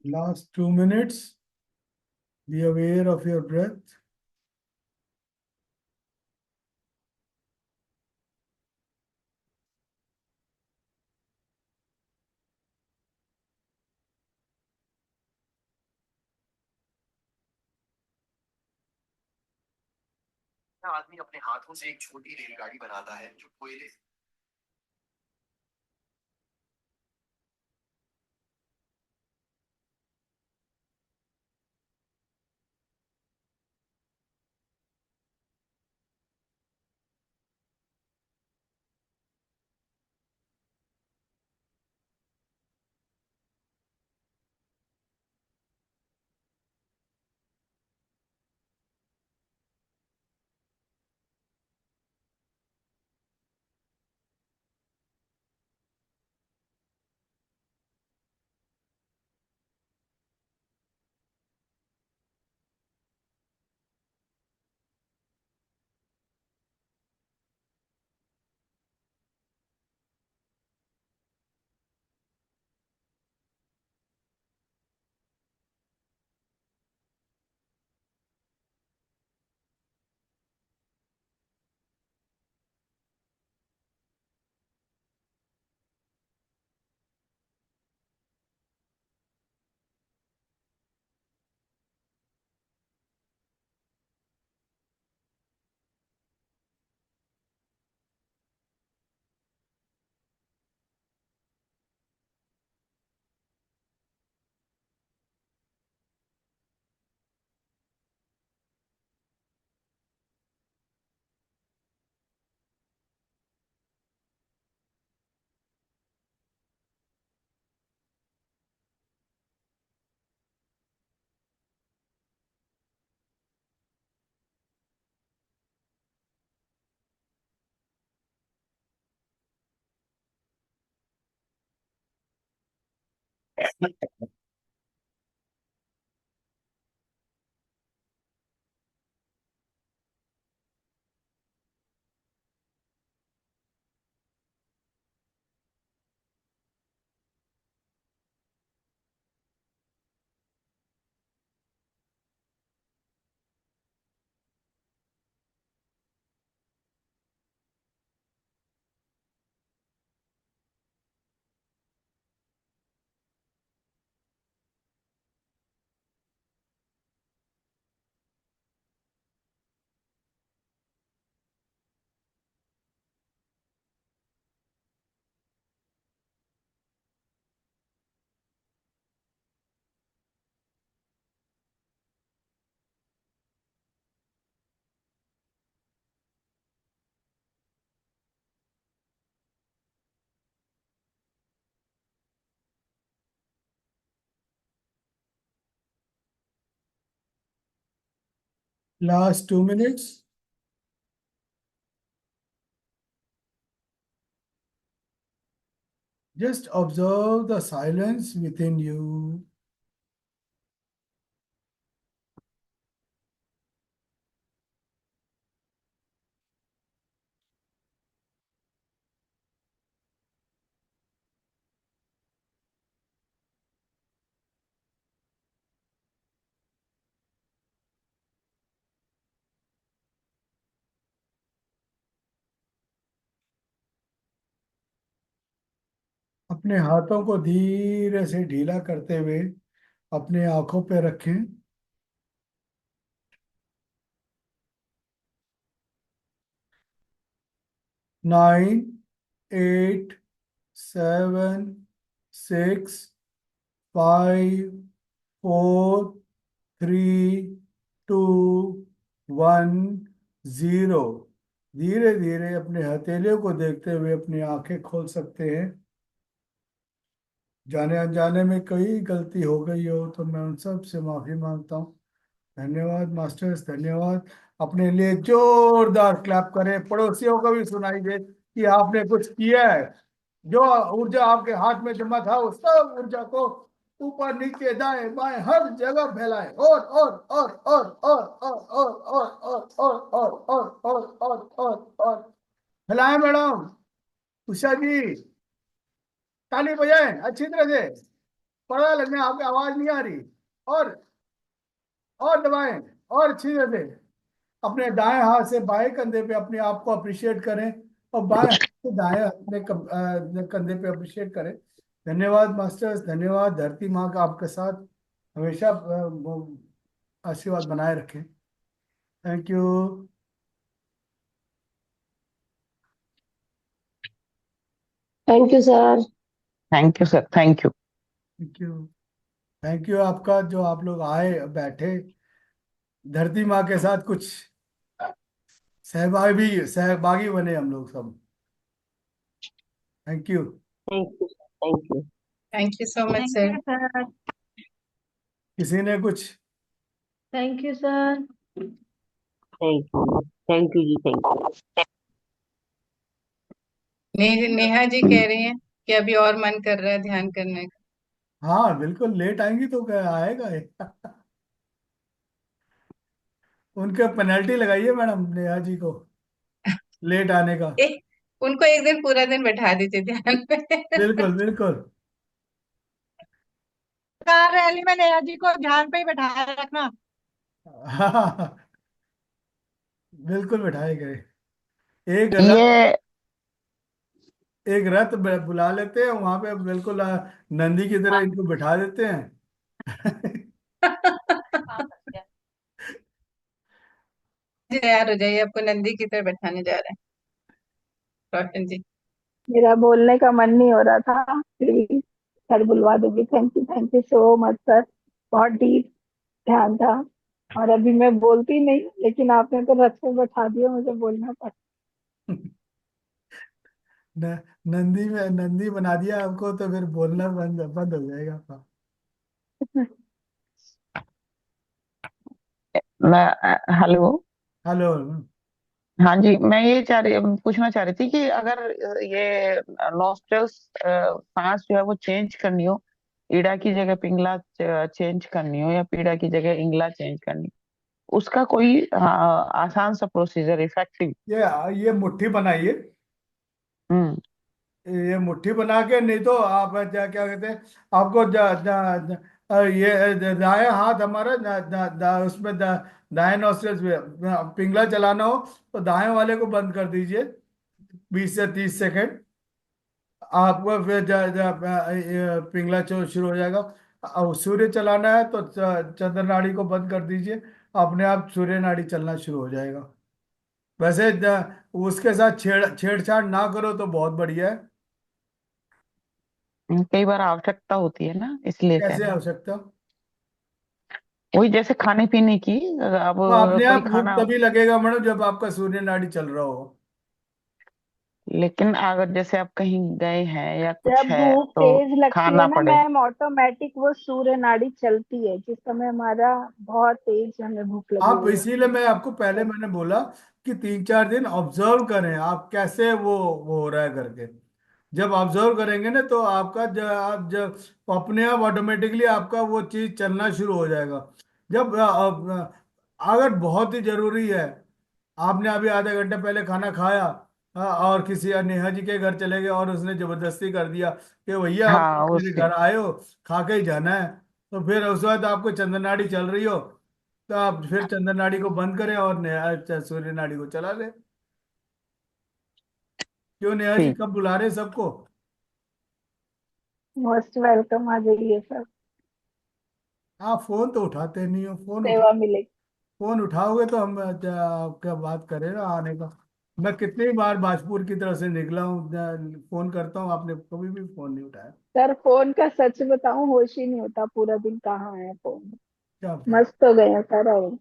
Last 2 minutes. Be aware of your breath. आदमी अपने हाथों से एक छोटी रेलगाड़ी बनाता है जो कोयले Last 2 minutes. Just observe the silence within you. अपने हाथों को धीरे से ढीला करते हुए अपने आंखों पे रखें। 9, 8, 7, 6, 5, 4, 3, 2, 1, 0। धीरे धीरे अपने हथेलियों को देखते हुए अपनी आंखें खोल सकते हैं। जाने अनजाने में कई गलती हो गई हो तो मैं उन सब से माफी मांगता हूँ। धन्यवाद मास्टर्स, धन्यवाद। अपने लिए जोरदार क्लैप करें, पड़ोसियों को भी सुनाई दे कि आपने कुछ किया है। जो ऊर्जा आपके हाथ में जमा था उस सब ऊर्जा को ऊपर नीचे दाएं बाएं हर जगह फैलाएं। और फैलाएं मैडम। उषा जी ताली बजाएं अच्छी तरह से। पता लगने आपकी आवाज नहीं आ रही। और और दबाएं और अच्छी तरह से। अपने दाएं हाथ से बाएं कंधे पे अपने आप को अप्रिशिएट करें और बाएं हाथ से दाएं अपने कंधे पे अप्रिशिएट करें। धन्यवाद मास्टर्स, धन्यवाद। धरती माँ का आपके साथ हमेशा वो आशीर्वाद बनाए रखें। Thank you. Thank you sir. Thank you sir, thank you. Thank you. Thank you आपका जो आप लोग आए बैठे धरती माँ के साथ कुछ सहभागी बने हम लोग सब। Thank you. Thank you sir, thank you. Thank you so much thank sir. You sir. किसी ने कुछ? Thank you sir. Thank you ji, thank you. Neha ji कह रही हैं कि अभी और मन कर रहा है ध्यान करने का। हाँ बिल्कुल, लेट आएंगी तो क्या आएगा ये। उनके पेनल्टी लगाइए मैडम नेहा जी को लेट आने का। ए, उनको एक दिन पूरा दिन बैठा दीजिए ध्यान पे। बिल्कुल बिल्कुल। कार रैली में नेहा जी को ध्यान पे ही बैठाए रखना। हाँ बिल्कुल बैठाए गए। एक रथ ये एक रथ बुला लेते हैं वहां पे बिल्कुल नंदी की तरह इनको बिठा देते हैं। तैयार हो जाइए, आपको नंदी की तरह बैठाने जा रहे हैं रोशन जी। मेरा बोलने का मन नहीं हो रहा था फिर भी सर बुलवा दोगे। Thank you so much sir. बहुत डीप ध्यान था और अभी मैं बोलती नहीं लेकिन आपने तो रथ में बैठा दिया, मुझे बोलना पड़ा। न, नंदी बना दिया आपको तो फिर बोलना बंद बंद हो जाएगा आपका। हेलो। हेलो। हाँ जी, मैं ये पूछना चाह रही थी कि अगर ये नॉस्ट्रल्स सांस जो है वो चेंज करनी हो, ईड़ा की जगह पिंगला चेंज करनी हो या पीड़ा की जगह इंगला चेंज करनी, उसका कोई आसान सा प्रोसीजर इफेक्टिव। ये मुट्ठी बनाइए। हम्म। ये मुट्ठी बना के, नहीं तो आप क्या क्या कहते हैं, आपको ये दाएं हाथ हमारा उसमें दाएं नॉस्ट्रिल्स में पिंगला चलाना हो तो दाएं वाले को बंद कर दीजिए 20 से 30 सेकंड। आपको फिर ये पिंगला शुरू हो जाएगा। और सूर्य चलाना है तो चंद्र नाड़ी को बंद कर दीजिए, अपने आप सूर्य नाड़ी चलना शुरू हो जाएगा। वैसे उसके साथ छेड़छाड़ ना करो तो बहुत बढ़िया है। कई बार आवश्यकता होती है ना, इसलिए कह कैसे रहे हैं। आवश्यकता? वही जैसे खाने पीने की, अब वो अपने कोई आप भूख खाना, तभी लगेगा मैडम जब आपका सूर्य नाड़ी चल रहा हो। लेकिन अगर जैसे आप कहीं गए हैं या कुछ जब है भूख तो तेज लगती है खाना ना पड़े। मैम, ऑटोमेटिक वो सूर्य नाड़ी चलती है जिस समय हमारा बहुत तेज हमें भूख लगी आप हुई इसीलिए होती मैं आपको पहले है। मैंने बोला कि 3 4 दिन ऑब्जर्व करें आप कैसे वो हो रहा है करके। जब ऑब्जर्व करेंगे ना तो आपका आप जब अपने आप ऑटोमेटिकली आपका वो चीज चलना शुरू हो जाएगा। जब अगर बहुत ही जरूरी है, आपने अभी आधे घंटे पहले खाना खाया, और किसी नेहा जी के घर चले गए और उसने जबरदस्ती कर दिया कि भैया आप हाँ मेरे उससे। घर आए हो, खा के ही जाना है, तो फिर उस वक्त आपको चंद्रनाड़ी चल रही हो तो आप फिर चंद्रनाड़ी को बंद करें और सूर्य नाड़ी को चला लें। क्यों नेहा जी, ठीक। कब बुला रहे हैं सबको? मोस्ट वेलकम, आ जाइए सर, आप फोन तो उठाते नहीं हो। सेवा मिलेगी। फोन उठाओगे तो हम आपका बात करें ना आने का। मैं कितनी बार बाजपुर की तरफ से निकला हूँ, फोन करता हूँ, आपने कभी भी फोन नहीं उठाया। सर फोन का सच बताऊं, होश ही नहीं होता पूरा दिन कहाँ है फोन। क्या बताएं। मस्त हो गए हैं सर अब।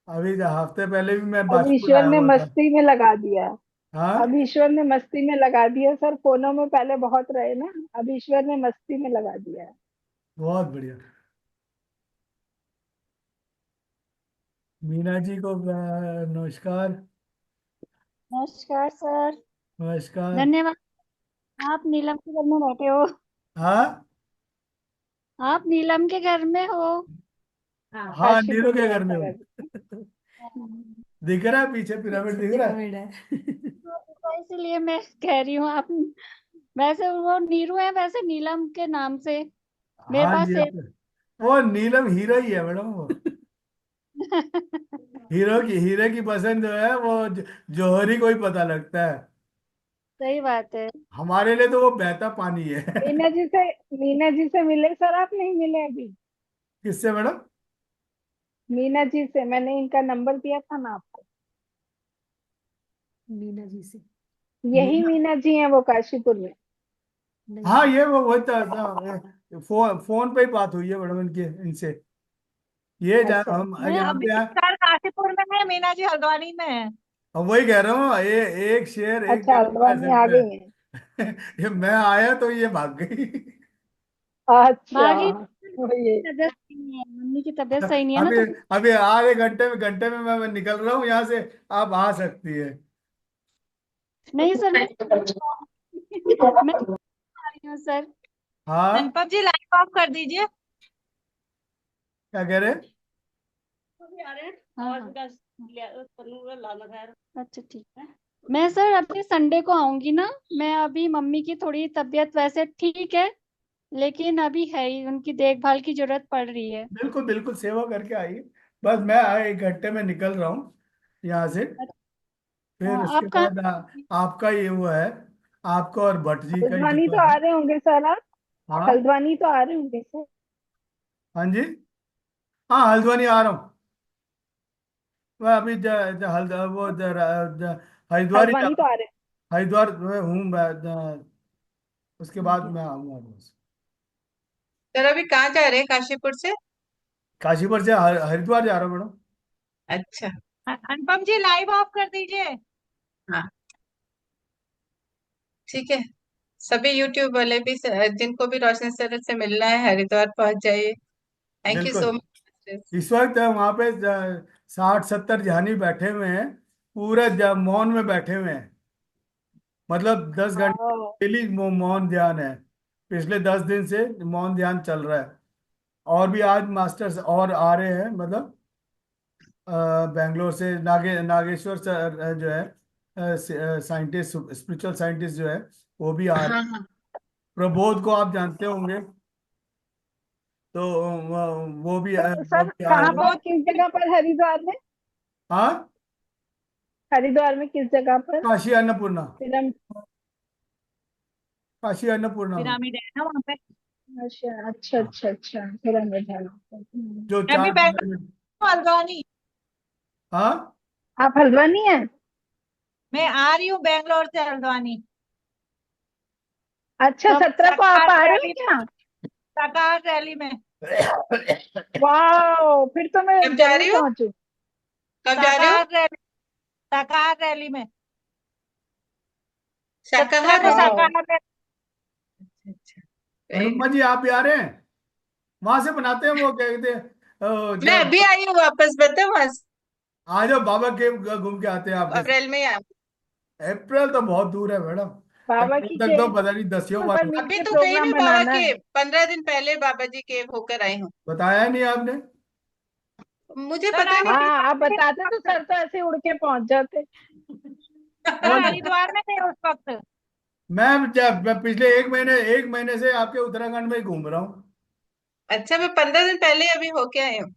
अभी हफ्ते पहले भी मैं अब बाजपुर ईश्वर आया ने हुआ था। मस्ती में लगा दिया। अब हाँ, ईश्वर ने मस्ती में लगा दिया सर, फोनों में पहले बहुत रहे ना, अब ईश्वर ने मस्ती में लगा दिया है। बहुत बढ़िया। मीना जी को नमस्कार। नमस्कार सर। नमस्कार। धन्यवाद। आप नीलम के घर में बैठे हो। हाँ आप नीलम के घर में हो। हाँ, काशीपुर नीरू के घर गया में सर हूँ। अभी। दिख रहा है पीछे पिरामिड दिख रहा है। तो इसलिए मैं कह रही हूँ आप, वैसे वो नीरू है वैसे नीलम के नाम से मेरे हाँ पास जी, सेव। वो नीलम हीरो ही है मैडम वो। हीरे की पसंद जो है वो जौहरी को ही पता लगता है। सही बात है। हमारे लिए तो वो बहता पानी है। मीना जी से मिले सर, आप नहीं मिले अभी? किससे मैडम? मीना जी से मैंने इनका नंबर दिया था ना आपको। मीना जी से? यही मीना, मीना जी हैं वो काशीपुर में। हाँ नहीं। ये वो फोन पे ही बात हुई है मैडम इनके इनसे। ये अच्छा हम मैं यहाँ अभी पे सर काशीपुर में है, मीना जी हल्द्वानी में है। वही कह रहा हूँ, ये एक शेर एक अच्छा, जगह हल्द्वानी सिर आ पे गई हैं। है। ये मैं आया तो ये भाग गई। अच्छा, बागी वही। तबीयत सही है, मम्मी की तबीयत सही नहीं है ना अभी तो। अभी आधे घंटे में मैं निकल रहा हूँ यहाँ से। आप आ सकती है। नहीं सर मैं आ रही हूँ सर। हाँ, अनुपम जी लाइट ऑफ कर दीजिए। क्या कह रहे हैं? अभी आ रहे हैं। हाँ हाँ। अच्छा ठीक है। मैं सर अभी संडे को आऊंगी ना। मैं अभी मम्मी की थोड़ी तबीयत वैसे ठीक है, लेकिन अभी है ही उनकी देखभाल की जरूरत पड़ रही है। बिल्कुल बिल्कुल, सेवा करके आइए। बस मैं 1 घंटे में निकल रहा हूँ यहाँ से। फिर हाँ उसके आप कहाँ। बाद आपका ये वो है, आपका और भट्ट जी का ही हल्द्वानी तो जगह आ है। रहे होंगे सर आप? हाँ हल्द्वानी तो आ रहे होंगे सर? हाँ जी। हाँ, हल्द्वानी आ रहा हूँ। मैं अभी हरिद्वार ही जा हल्द्वानी रहा तो हूँ। आ रहे हरिद्वार में हूँ मैं, उसके बाद हैं। मैं आऊँगा बस। सर अभी कहाँ जा रहे हैं काशीपुर से? काशीपुर से हरिद्वार जा रहा हूँ मैडम। अच्छा। अनुपम जी लाइव ऑफ कर दीजिए। हाँ ठीक है। सभी यूट्यूब वाले भी जिनको भी रोशनी सर से मिलना है हरिद्वार पहुंच जाइए। थैंक यू बिल्कुल। So much. इस वक्त वहाँ पे 60 70 ध्यानी बैठे हुए हैं, पूरे मौन में बैठे हुए हैं। मतलब 10 घंटे हाँ, डेली मौन ध्यान है। पिछले 10 दिन से मौन ध्यान चल रहा है। और भी आज मास्टर्स और आ रहे हैं, मतलब बेंगलोर से नागेश्वर सर जो है साइंटिस्ट, स्पिरिचुअल साइंटिस्ट जो है, वो भी आ रहे हाँ हैं। हाँ प्रबोध को आप जानते होंगे, तो वो भी तो वो सर भी आ कहाँ रहे हैं। पर, बहुत किस जगह पर, हरिद्वार में? हाँ, हरिद्वार में किस जगह पर? काशी अन्नपूर्णा। पिरामिड? काशी अन्नपूर्णा में, पिरामिड है ना वहाँ पे। अच्छा अच्छा अच्छा अच्छा, पिरामिड है। जो मैं भी चार बेंगलुरु पिरामिड। हूँ, हल्द्वानी। हाँ, आप हल्द्वानी हैं? मैं आ रही हूँ बेंगलोर से हल्द्वानी। अच्छा, सब 17 को आप शाकाहार आ रहे हो रैली में, क्या? शाकाहार रैली में, वाह, फिर तो मैं कब जा जरूर रही हो? पहुंचू। कब जा रहे हो? शाकाहार रैली, शाकाहार रैली में। 17 शाकाहार को रैली? वाह, शाकाहार रैली। अच्छा, वेरी अनुपमा गुड। जी, आप भी आ रहे हैं? वहां से बनाते हैं, वो क्या कहते हैं, मैं अभी आई हूँ वापस, बताओ वहां से। आ जाओ, बाबा के घूम के आते हैं आपके साथ। अप्रैल में ही आऊँ। अप्रैल तो बहुत दूर है मैडम। बाबा अप्रैल की तक तो केव पता नहीं दसियों पर बार। मिल अभी के तो गई प्रोग्राम नहीं बाबा बनाना के, है। 15 दिन पहले बाबा जी के होकर आई हूँ। बताया नहीं आपने? मुझे सर पता आप नहीं। हाँ, आप हरिद्वार बताते तो सर तो ऐसे उड़ के पहुंच जाते। सर कौन? हरिद्वार में थे उस वक्त। मैं पिछले 1 महीने से आपके उत्तराखंड में ही घूम रहा हूँ। अच्छा, मैं 15 दिन पहले अभी होके आई हूँ।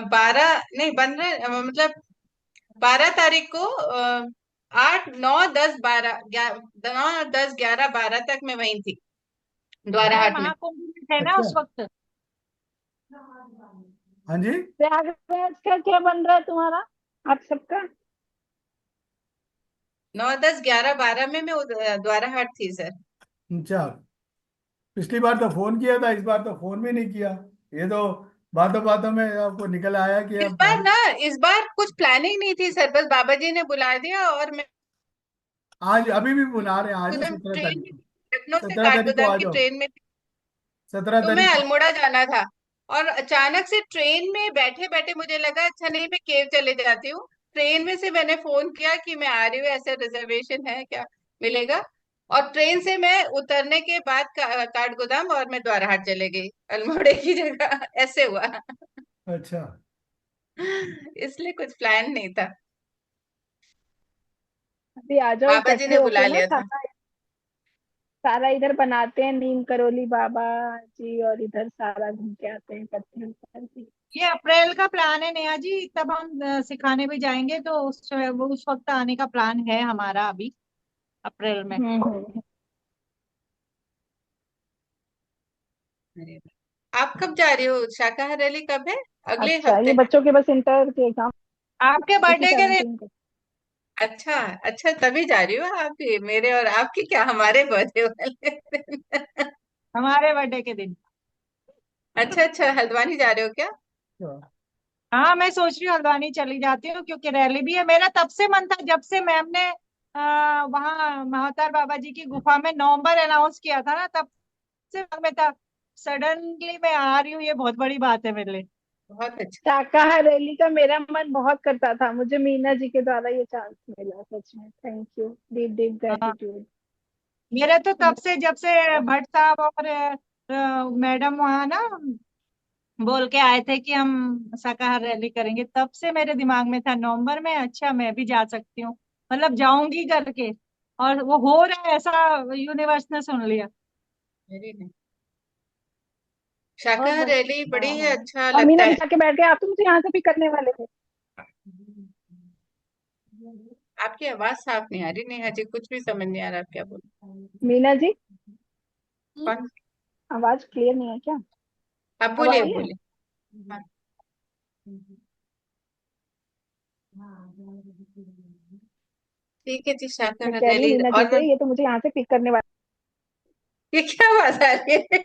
12 नहीं, 15 मतलब 12 तारीख को 8 9 10 12 9 10 11 12 तक मैं वहीं थी, सर द्वाराहाट में। महाकुंभ में थे ना अच्छा। उस वक्त। हाँ जी। प्रयागराज का क्या बन रहा है तुम्हारा, आप सबका? 9 10 11 12 में मैं द्वाराहाट थी सर। अच्छा, पिछली बार तो फोन किया था, इस बार तो फोन भी नहीं किया। ये तो बातों बातों में आपको निकल आया कि इस अब बार ना, इस बार कुछ प्लानिंग नहीं थी सर, बस बाबा जी ने बुला दिया और मैं आज अभी भी बुला रहे हैं, आ जाओ काठगोदाम 17 तारीख ट्रेन में, को। लखनऊ से 17 तारीख को काठगोदाम आ की जाओ। ट्रेन में थी। सत्रह तो मैं तारीख को अल्मोड़ा जाना था, और अचानक से ट्रेन में बैठे बैठे मुझे लगा अच्छा नहीं, मैं केव चले जाती हूँ। ट्रेन में से मैंने फोन किया कि मैं आ रही हूँ, ऐसे रिजर्वेशन है क्या, मिलेगा? और ट्रेन से मैं उतरने के बाद काठगोदाम, और मैं द्वाराहाट चले गई अल्मोड़े की जगह। ऐसे हुआ। अच्छा। इसलिए कुछ प्लान नहीं था। अभी आ जाओ बाबा जी इकट्ठे ने होके बुला ना, लिया था। सारा सारा इधर बनाते हैं, नीम करोली बाबा जी, और इधर सारा घूम के आते हैं इकट्ठे होकर। ये अप्रैल का प्लान है नेहा जी, तब हम सिखाने भी जाएंगे, तो उस वक्त आने का प्लान है हमारा अभी, अप्रैल में। हम्म। अरे वाह। आप कब जा रही हो? शाकाहार रैली कब है? अगले अच्छा, ये हफ्ते? बच्चों के बस इंटर के एग्जाम आपके इसी बर्थडे के दिन। 17 को। अच्छा अच्छा, तभी जा रही हो आप भी। मेरे और आपकी क्या, हमारे बर्थडे वाले दिन। हमारे बर्थडे के दिन। अच्छा अच्छा, हल्द्वानी जा रहे हो क्या? अच्छा। हाँ मैं सोच रही हूँ हल्द्वानी चली जाती हूँ, क्योंकि रैली भी है। मेरा तब से मन था, जब से मैम ने वहाँ महातार बाबा जी की गुफा में नवंबर अनाउंस किया था ना, तब से मन में था। सडनली मैं आ रही हूँ, ये बहुत बड़ी बात है मेरे लिए। बहुत अच्छा। शाकाहार रैली का मेरा मन बहुत करता था, मुझे मीना जी के द्वारा ये चांस मिला, सच में थैंक यू, डीप डीप हाँ ग्रेटिट्यूड। मेरे तो तब से, जब से भट्ट साहब और मैडम वहाँ ना बोल के आए थे कि हम शाकाहार रैली करेंगे, तब से मेरे दिमाग में था नवंबर में, अच्छा मैं भी जा सकती हूँ, मतलब जाऊंगी करके। और वो हो रहा है ऐसा, यूनिवर्स ने सुन लिया। Very nice. बहुत शाकाहार बढ़िया। रैली बड़ी हाँ ही हाँ। अच्छा और लगता मीना जी है। जाके बैठ गए, आप तो मुझे यहाँ से भी करने वाले थे। आपकी आवाज साफ नहीं आ रही नेहा जी, कुछ भी समझ नहीं आ रहा आप क्या बोल। मीना जी, कौन? आवाज क्लियर नहीं है क्या? आप अब आ बोलिए रही है? बोलिए। हाँ, ठीक है जी, मैं शाकाहार कह रही हूँ रैली। मीना जी और से, ये तो मुझे यहाँ से पिक करने वाले। ये क्या आवाज आ रही है?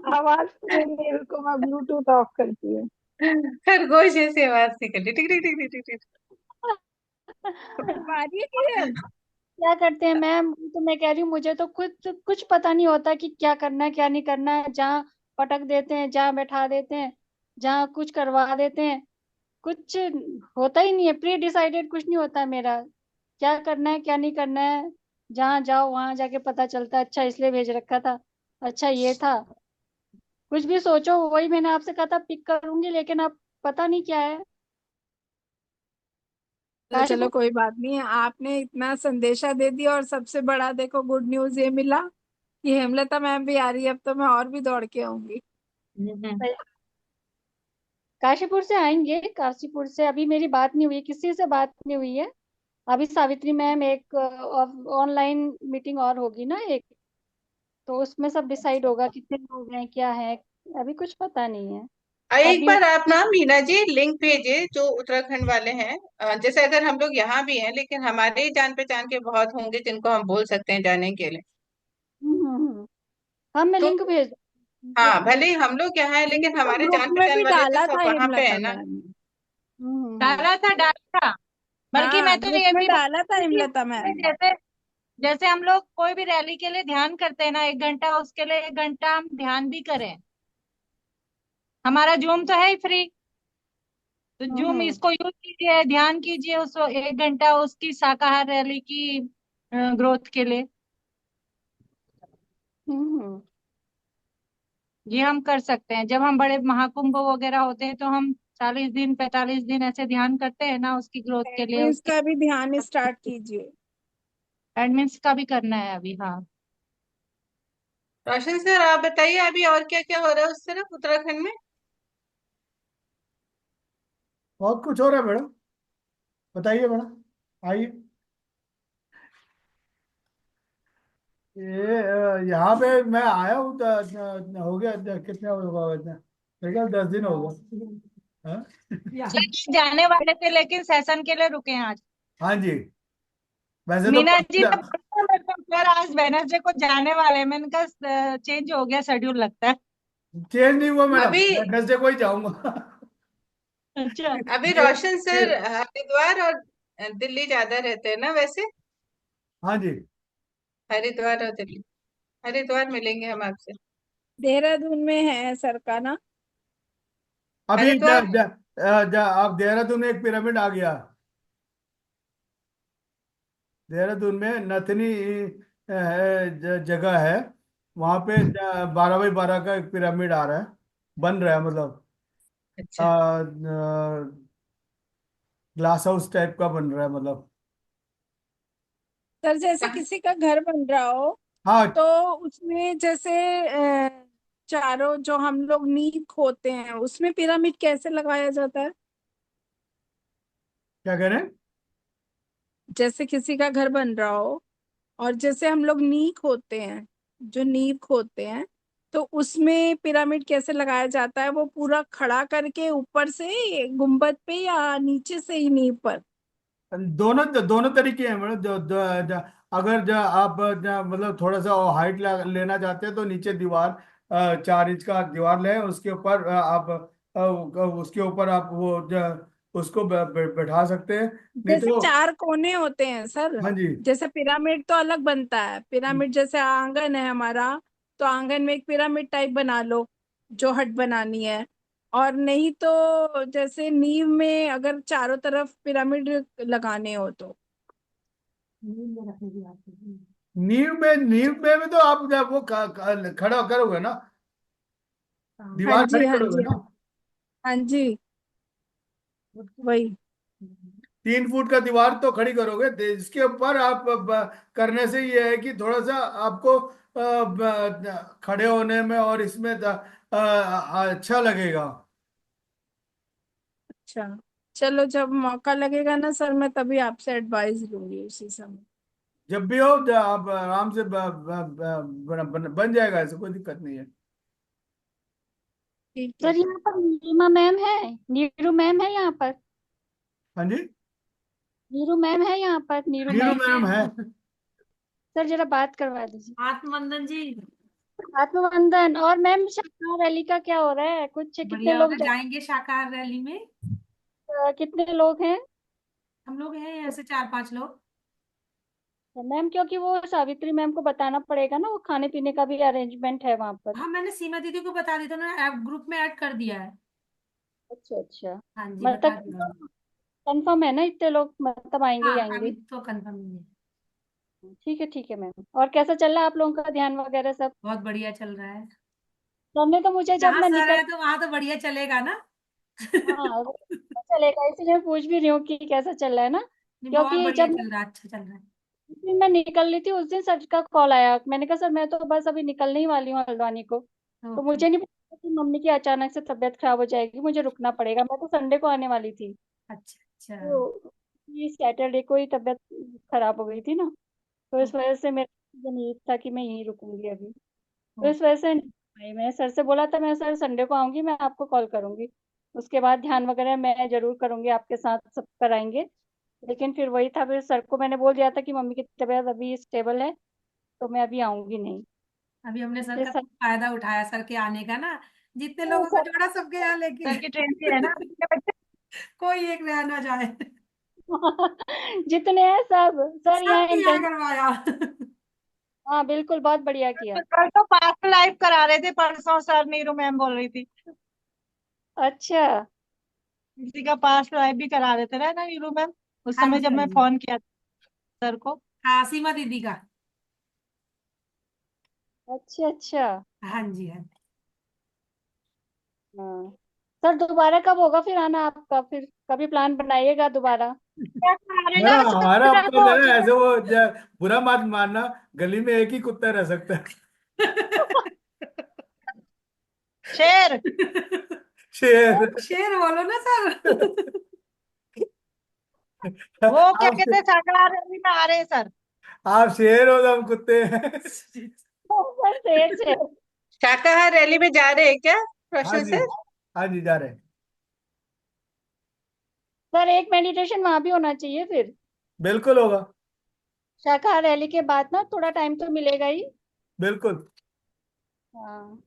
आवाज तो नहीं, रुको मैं ब्लूटूथ ऑफ करती हूँ। खरगोश जैसी आवाज निकल रही, टिक टिक टिक टिक टिक टिक। अब आ रही है क्लियर? क्या करते हैं मैम, तो मैं कह रही हूँ मुझे तो कुछ कुछ पता नहीं होता कि क्या करना है क्या नहीं करना है, जहाँ पटक देते हैं, जहाँ बैठा देते हैं, जहाँ कुछ करवा देते हैं, कुछ होता ही नहीं है, प्री डिसाइडेड कुछ नहीं होता है मेरा, क्या करना है क्या नहीं करना है। जहाँ जाओ वहां जाके पता चलता है, अच्छा इसलिए भेज रखा था, अच्छा ये था। कुछ भी सोचो, वही मैंने आपसे कहा था पिक करूंगी, लेकिन अब पता नहीं क्या है। चलो चलो, काशीपुर। कोई बात नहीं है। आपने इतना संदेशा दे दिया, और सबसे बड़ा देखो गुड न्यूज ये मिला कि हेमलता मैम भी आ रही है। अब तो मैं और भी दौड़ के आऊंगी। काशीपुर से आएंगे, काशीपुर से अभी मेरी बात नहीं हुई, किसी से बात नहीं हुई है। अभी सावित्री मैम एक ऑनलाइन मीटिंग और होगी ना एक, तो उसमें सब डिसाइड होगा कितने लोग हैं क्या है। अभी कुछ पता नहीं है। एक अभी बार आप ना मीना जी लिंक भेजिए जो उत्तराखंड वाले हैं। जैसे अगर हम लोग यहाँ भी हैं लेकिन हमारे ही जान पहचान के बहुत होंगे जिनको हम बोल सकते हैं जाने के लिए। हाँ मैं तो लिंक भेज हाँ, दूँ। भले ही हम लोग यहाँ हैं लिंक लेकिन तो हमारे ग्रुप जान में पहचान भी वाले तो डाला था सब वहां पे हेमलता है ना। मैम ने। डाला था। बल्कि हाँ, मैं तो ग्रुप ये में भी डाला था बोल रही थी हेमलता मैम कि ने। जैसे जैसे हम लोग कोई भी रैली के लिए ध्यान करते हैं ना 1 घंटा, उसके लिए 1 घंटा हम ध्यान भी करें। हमारा जूम तो है ही फ्री, तो जूम हम्म इसको यूज कीजिए, ध्यान कीजिए उस 1 घंटा उसकी शाकाहार रैली की ग्रोथ के लिए। हम्म। ये हम कर सकते हैं। जब हम बड़े महाकुंभ वगैरह होते हैं तो हम 40 दिन 45 दिन ऐसे ध्यान करते हैं ना उसकी ग्रोथ के लिए, उसकी इसका भी ध्यान स्टार्ट कीजिए। एडमिन्स का भी करना है अभी। हाँ, रोशन सर आप बताइए अभी और क्या क्या हो रहा है उस तरफ उत्तराखंड में। बहुत कुछ हो रहा है मैडम, बताइए मैडम, आइए। ये यहाँ पे मैं आया हूँ तो हो गया कितने होगा इतना, मेरे ख्याल 10 दिन हो गया। हाँ। जाने वाले थे लेकिन सेशन के लिए रुके हैं आज। हाँ जी, वैसे तो मीना जी ने बोला मेरे को, सर आज वेनसडे को जाने वाले हैं। मैंने कहा चेंज हो गया शेड्यूल लगता है। चेंज नहीं हुआ मैडम, अभी वेडनेसडे को ही जाऊंगा। अच्छा। अभी ये, रोशन ये, सर हरिद्वार और दिल्ली ज्यादा रहते हैं ना वैसे। हाँ जी। हरिद्वार और दिल्ली। हरिद्वार मिलेंगे हम आपसे। देहरादून में है सर का ना। अभी हरिद्वार आप देहरादून में एक पिरामिड आ गया। देहरादून में नथनी जगह है, वहां पे 12 बाई 12 का एक पिरामिड आ रहा है, बन रहा है मतलब अच्छा। ग्लास हाउस टाइप का बन रहा है मतलब। सर जैसे किसी का घर बन रहा हो, हाँ, तो उसमें जैसे चारों जो हम लोग नींव खोदते हैं, उसमें पिरामिड कैसे लगाया जाता है? क्या कह रहे हैं? जैसे किसी का घर बन रहा हो, और जैसे हम लोग नींव खोदते हैं, जो नींव खोदते हैं, तो उसमें पिरामिड कैसे लगाया जाता है? वो पूरा खड़ा करके ऊपर से गुंबद पे, या नीचे से ही नींव पर? दोनों दोनों तरीके हैं मैडम। अगर आप मतलब थोड़ा सा हाइट लेना चाहते हैं तो नीचे दीवार 4 इंच का दीवार लें, उसके ऊपर आप उसके ऊपर आप उसको बैठा सकते हैं, नहीं जैसे तो। 4 कोने होते हैं सर। हाँ जी। जैसे पिरामिड तो अलग बनता है, पिरामिड जैसे आंगन है हमारा, तो आंगन में एक पिरामिड टाइप बना लो, जो हट बनानी है। और नहीं तो जैसे नींव में अगर चारों तरफ पिरामिड लगाने हो तो। नींव में भी तो आप जब वो खड़ा करोगे ना, हाँ दीवार जी, खड़ी हाँ करोगे जी, ना। हाँ जी, वही। 3 फुट का दीवार तो खड़ी करोगे, इसके ऊपर आप करने से ये है कि थोड़ा सा आपको खड़े होने में और इसमें अच्छा लगेगा। अच्छा, चलो जब मौका लगेगा ना सर, मैं तभी आपसे एडवाइस लूंगी उसी समय। जब भी हो आप आराम से बन जाएगा, ऐसे कोई दिक्कत नहीं है। ठीक है। सर यहाँ पर नीलिमा मैम है, नीरू मैम है यहाँ पर। हाँ जी, नीरू मैम है यहाँ पर, नीरू नीरू मैम। मैम है। सर जरा बात करवा दीजिए। आत्मवंदन जी। आत्मवंदन। और मैम शाकाहार रैली का क्या हो रहा है? कुछ कितने बढ़िया लोग होगा, जाएंगे शाकाहार रैली में। कितने लोग हैं? हम लोग हैं ऐसे 4-5 लोग। मैम क्योंकि वो सावित्री मैम को बताना पड़ेगा ना, वो खाने पीने का भी अरेंजमेंट है वहां पर। हाँ, मैंने सीमा दीदी को बता दिया था, उन्होंने ऐप ग्रुप में ऐड कर दिया है। अच्छा अच्छा। हाँ जी, बता दिया मतलब उन्होंने। कंफर्म है ना, इतने लोग मतलब आएंगे ही हाँ, आएंगे? अभी तो कंफर्म नहीं है। ठीक है मैम। और कैसा चल रहा है आप लोगों का ध्यान वगैरह सब? बहुत बढ़िया चल रहा है। हमने तो मुझे जब जहाँ मैं सर निकल है तो वहां तो बढ़िया चलेगा ना। हाँ वो तो चलेगा, इसीलिए मैं पूछ भी रही हूँ कि कैसा चल रहा है ना। नहीं, बहुत क्योंकि बढ़िया जब चल रहा है, अच्छा चल रहा है। जिस दिन मैं निकल रही थी उस दिन सर का कॉल आया। मैंने कहा सर मैं तो बस अभी निकलने ही वाली हूँ हल्द्वानी को। तो ओके। मुझे नहीं पता कि मम्मी की अचानक से तबीयत खराब हो जाएगी, मुझे रुकना पड़ेगा। मैं तो संडे को आने वाली थी। अच्छा अच्छा। तो ये सैटरडे को ही तबीयत खराब हो गई थी ना। तो इस वजह से मेरा नीयत था कि मैं यहीं रुकूंगी अभी। तो इस वजह से नहीं आई। मैंने सर से बोला था मैं सर संडे को आऊंगी, मैं आपको कॉल करूंगी। उसके बाद ध्यान वगैरह मैं जरूर करूंगी आपके साथ, सब कराएंगे। लेकिन फिर वही था, फिर सर को मैंने बोल दिया था कि मम्मी की तबीयत अभी स्टेबल है, तो मैं अभी आऊंगी नहीं। अभी हमने सर फिर का सर खूब फायदा उठाया, सर के आने का ना। जितने तो लोगों को सर जोड़ा सबके यहाँ लेके। सर की ट्रेन से है ना अभी के बच्चे। कोई एक रह ना जाए। जितने हैं सब सर यहाँ सबके यहाँ इंटेंशन। करवाया। हाँ बिल्कुल, बहुत बढ़िया किया। कल तो पास्ट लाइफ करा रहे थे परसों, सर नीरू मैम बोल रही थी। अच्छा। किसी का पास्ट लाइफ भी करा रहे थे ना नीरू मैम, उस हाँ समय जी जब हाँ मैं जी। फोन किया था सर को। हाँ, सीमा दीदी का। अच्छा अच्छा। हाँ जी हाँ जी। हाँ सर, दोबारा कब होगा फिर आना आपका? फिर कभी प्लान बनाइएगा दोबारा। क्या करा रहे मेरा ना हमारा सर आपका वो है ऐसे वो बुरा मत मानना, गली में एक ही कुत्ता रह सकता है। शेर। शेर। शेर बोलो ना सर। वो क्या आप कहते हैं, शाकाहार रैली में आ रहे हैं सर। आप शेर हो तो हम कुत्ते हैं। सर शेर शेर। शाकाहार रैली में जा रहे हैं क्या हाँ रोशन जी, सर? हाँ जी जा रहे हैं। सर एक मेडिटेशन वहां भी होना चाहिए फिर। बिल्कुल होगा। शाकाहार रैली के बाद ना थोड़ा टाइम तो मिलेगा ही। बिल्कुल। हाँ।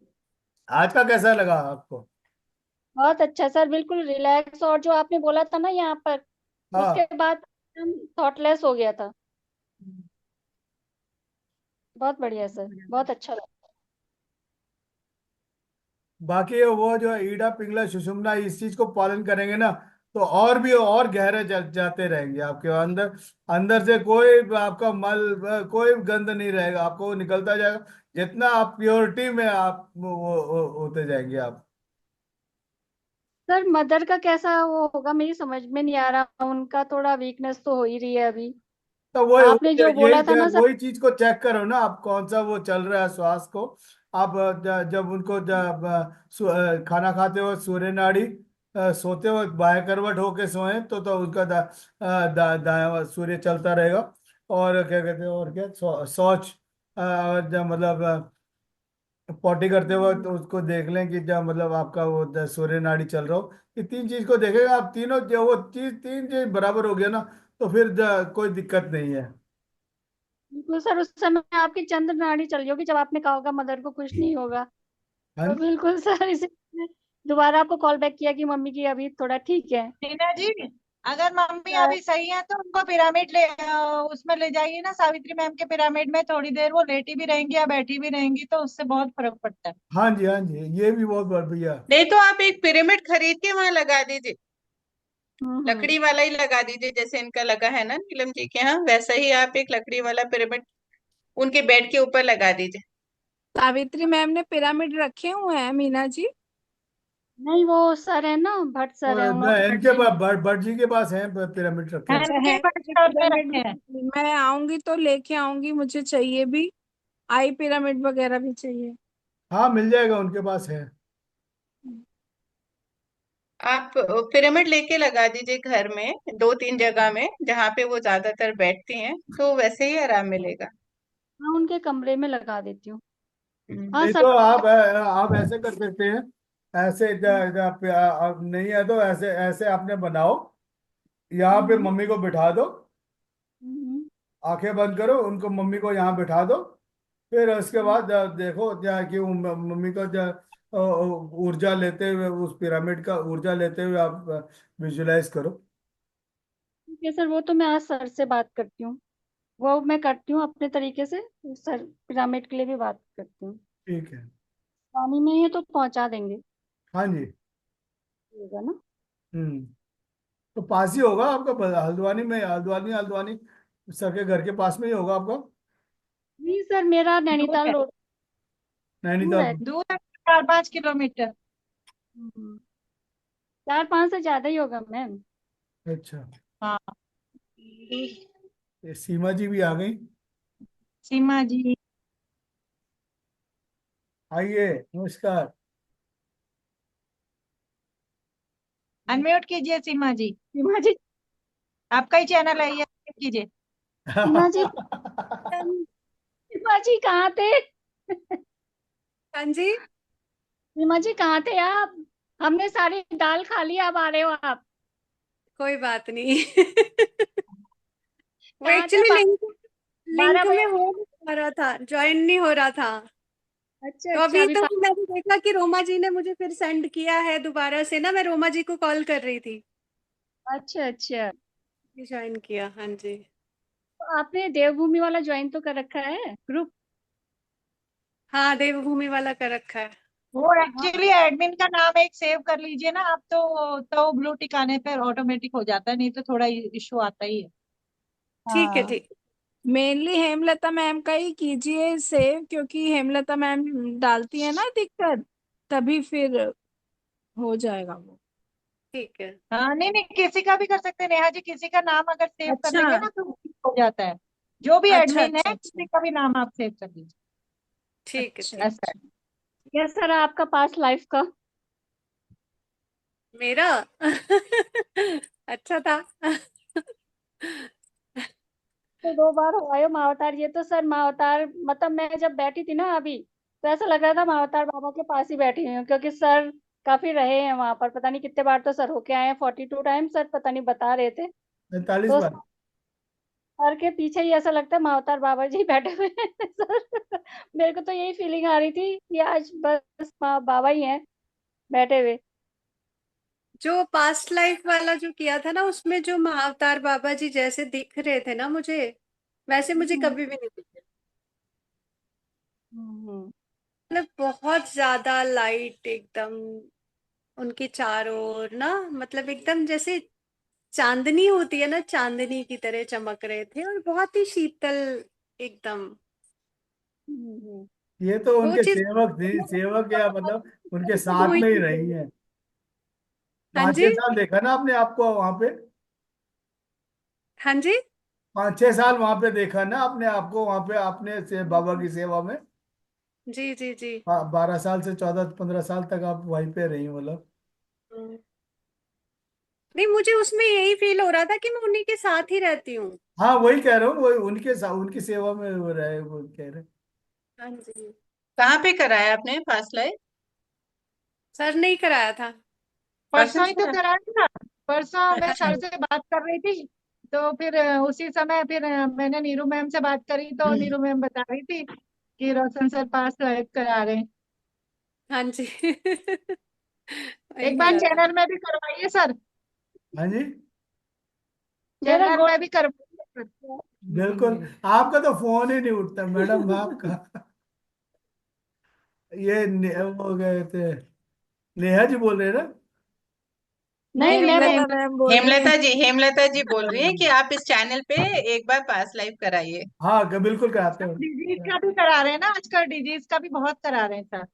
आज का कैसा लगा आपको? बहुत अच्छा सर, बिल्कुल रिलैक्स। और जो आपने बोला था ना यहाँ पर, उसके हाँ। बाद हम थॉटलेस हो गया था। बहुत बढ़िया सर, बहुत अच्छा लगा। बाकी वो जो ईड़ा पिंगला सुषुम्ना इस चीज को पालन करेंगे ना, तो और भी और गहरे जाते रहेंगे आपके अंदर। अंदर से कोई आपका मल कोई गंद नहीं रहेगा, आपको वो निकलता जाएगा। जितना आप प्योरिटी में आप वो होते जाएंगे आप। सर मदर का कैसा वो होगा, मेरी समझ में नहीं आ रहा। उनका थोड़ा वीकनेस तो हो ही रही है अभी। तो वो आपने जो यही बोला था ना सर। वही चीज को चेक करो ना, आप कौन सा वो चल रहा है श्वास को। आप जब उनको खाना खाते हो सूर्य नाड़ी, सोते हो बाएं करवट होके सोए तो उनका दायां सूर्य चलता रहेगा। और क्या कहते हैं, और क्या शौच जब मतलब पॉटी करते वक्त तो उसको देख लें कि जब मतलब आपका वो सूर्य नाड़ी चल रहा हो। ये तीन चीज को देखेगा आप, तीनों जो वो चीज तीन चीज बराबर हो गया ना, तो फिर कोई दिक्कत नहीं है। बिल्कुल सर, उस समय आपकी चंद्र नाड़ी चल रही होगी जब आपने कहा होगा मदर को कुछ नहीं होगा। हाँ तो जी। बिल्कुल सर, इसीलिए दोबारा आपको कॉल बैक किया कि मम्मी की अभी थोड़ा ठीक है। टीना जी, अगर मम्मी सर अभी सही है तो उनको पिरामिड उसमें ले जाइए ना, सावित्री मैम के पिरामिड में। थोड़ी देर वो लेटी भी रहेंगी या बैठी भी रहेंगी तो उससे बहुत फर्क पड़ता है। हाँ जी, हाँ जी, ये भी बहुत बढ़िया। नहीं तो आप एक पिरामिड खरीद के वहां लगा दीजिए, हम्म। लकड़ी वाला ही लगा दीजिए जैसे इनका लगा है ना नीलम जी के यहाँ, वैसा ही आप एक लकड़ी वाला पिरामिड उनके बेड के ऊपर लगा दीजिए। सावित्री मैम ने पिरामिड रखे हुए हैं मीना जी। नहीं वो सर है ना, भट्ट सर है, न, इनके उन्होंने। पास भट्ट जी के पास है पिरामिड रखे हैं। अच्छा उनके है बड़े तो स्तर पे पिरामिड रखे हैं। मैं आऊंगी तो लेके आऊंगी, मुझे चाहिए भी। आई पिरामिड वगैरह भी चाहिए। हाँ मिल जाएगा, उनके पास है। आप पिरामिड लेके लगा दीजिए घर में, दो तीन जगह में जहाँ पे वो ज्यादातर बैठती हैं, तो वैसे ही आराम मिलेगा। हाँ उनके कमरे में लगा देती हूँ। हाँ नहीं सर। तो आप ऐसे कर सकते हैं। ऐसे अब नहीं है तो ऐसे ऐसे आपने बनाओ, यहाँ पे हम्म, मम्मी को बिठा दो। हम्म, आंखें बंद करो, उनको मम्मी को यहाँ बिठा दो। फिर उसके हम्म। बाद देखो कि वो मम्मी का ऊर्जा लेते हुए, उस पिरामिड का ऊर्जा लेते हुए आप विजुलाइज करो। ठीक है सर, वो तो मैं आज सर से बात करती हूँ। वो मैं करती हूँ अपने तरीके से। सर पिरामिड के लिए भी बात करती हूँ। ठीक है। पानी में है तो पहुंचा देंगे। हाँ जी। होगा ना। हम्म। तो पास ही होगा आपका, हल्द्वानी में, हल्द्वानी हल्द्वानी सर के घर के पास में ही होगा आपका? नहीं सर, मेरा दूर नैनीताल है, रोड दूर नैनीताल है। में? दूर है, 4-5 किलोमीटर। हम्म, 4-5 से ज्यादा ही होगा मैम। अच्छा। हाँ। ये सीमा जी भी आ गई। सीमा जी, आइए, नमस्कार। अनम्यूट कीजिए सीमा जी, सीमा जी, आपका ही चैनल है ये, unmute कीजिए। सीमा जी, सीमा जी कहाँ थे? हाँ जी। सीमा जी कहाँ थे आप? हमने सारी दाल खा ली, अब आ रहे हो आप? कोई बात नहीं। वो कहाँ थे? एक्चुअली लिंक लिंक 12 बजे। में हो नहीं पा रहा था, ज्वाइन नहीं हो रहा था। अच्छा तो अच्छा, अभी अभी तो मैंने देखा कि रोमा जी ने मुझे फिर सेंड किया है दोबारा से ना, मैं रोमा जी को कॉल कर रही थी, अच्छा अच्छा, ज्वाइन किया। हाँ जी। तो आपने देवभूमि वाला ज्वाइन तो कर रखा है ग्रुप? हाँ, देवभूमि वाला कर रखा है। वो हाँ एक्चुअली एडमिन का नाम एक सेव कर लीजिए ना आप, तो ब्लू टिक आने पर ऑटोमेटिक हो जाता है, नहीं तो थोड़ा इशू आता ही है। ठीक है, हाँ, ठीक। मेनली हेमलता मैम का ही कीजिए सेव, क्योंकि हेमलता मैम डालती है ना दिक्कत, तभी फिर हो जाएगा वो। ठीक है। हाँ, नहीं नहीं, किसी का भी कर सकते हैं नेहा जी, किसी का नाम अगर सेव कर अच्छा लेंगे ना तो हो जाता है। जो भी अच्छा एडमिन अच्छा है अच्छा किसी का भी नाम आप सेव कर लीजिए। ठीक है, अच्छा ठीक। ऐसा है। कैसा रहा आपका पास्ट लाइफ का? मेरा अच्छा था। तो 2 बार हो आए हो महाअवतार, ये तो सर महाअवतार मतलब मैं जब बैठी थी ना अभी, तो ऐसा लग रहा था महाअवतार बाबा के पास ही बैठी हुई हूँ, क्योंकि सर काफी रहे हैं वहां पर, पता नहीं कितने बार तो सर होके आए हैं, 42 टाइम सर पता नहीं बता रहे थे। 45 तो बार सर के पीछे ही ऐसा लगता है महाअवतार बाबा जी बैठे हुए हैं सर। मेरे को तो यही फीलिंग आ रही थी कि आज बस बाबा ही हैं बैठे हुए। जो पास्ट लाइफ वाला जो किया था ना, उसमें जो महाअवतार बाबा जी जैसे दिख रहे थे ना मुझे, वैसे मुझे हम्म कभी भी नहीं दिखे। हम्म मतलब बहुत ज्यादा लाइट एकदम उनके चारों ओर ना, मतलब एकदम जैसे चांदनी होती है ना, चांदनी की तरह चमक रहे थे, और बहुत ही शीतल एकदम। हम्म। ये तो वो उनके चीज सेवक थी, सेवक या मतलब उनके साथ हुई में ही थी। रही है। हाँ पाँच जी। छह साल देखा ना आपने आपको वहां पे? हाँ जी। 5-6 साल वहां पे देखा ना आपने आपको वहां पे, आपने से बाबा की सेवा में। जी जी जी। 12 साल से 14-15 साल तक आप वहीं पे रही मतलब। हम्म। नहीं, मुझे उसमें यही फील हो रहा था कि मैं उन्हीं के साथ ही रहती हूँ। हाँ, वही कह रहा हूँ, वही उनके साथ उनकी सेवा में हो रहा है, वो कह रहे। हाँ जी। कहाँ पे कराया आपने फास्ट लाइफ? सर नहीं कराया था। परसों परसों ही तो करा? कराया था। परसों मैं अच्छा। सर से बात कर रही थी, तो फिर उसी समय फिर मैंने नीरू मैम से बात करी, तो नीरू मैम बता रही थी कि रोशन सर पास लाइव करा रहे हैं। हाँ जी। वही एक बार करा था। चैनल में भी करवाइए सर, हाँ जी, मेरा चैनल गोल में भी करवाइए सर। बिल्कुल। आपका तो फोन ही नहीं उठता मैडम आपका। वो गए थे, नेहा जी बोल रहे हैं ना? नहीं मैं हेमलता बोल मैम बोल रही है। हेमलता जी बोल रही हैं कि आप इस चैनल पे एक बार पास लाइव कराइए। हाँ, बिल्कुल कराते अब डिजीज हैं। का भी करा रहे हैं ना, आजकल डिजीज का भी बहुत करा रहे हैं सर।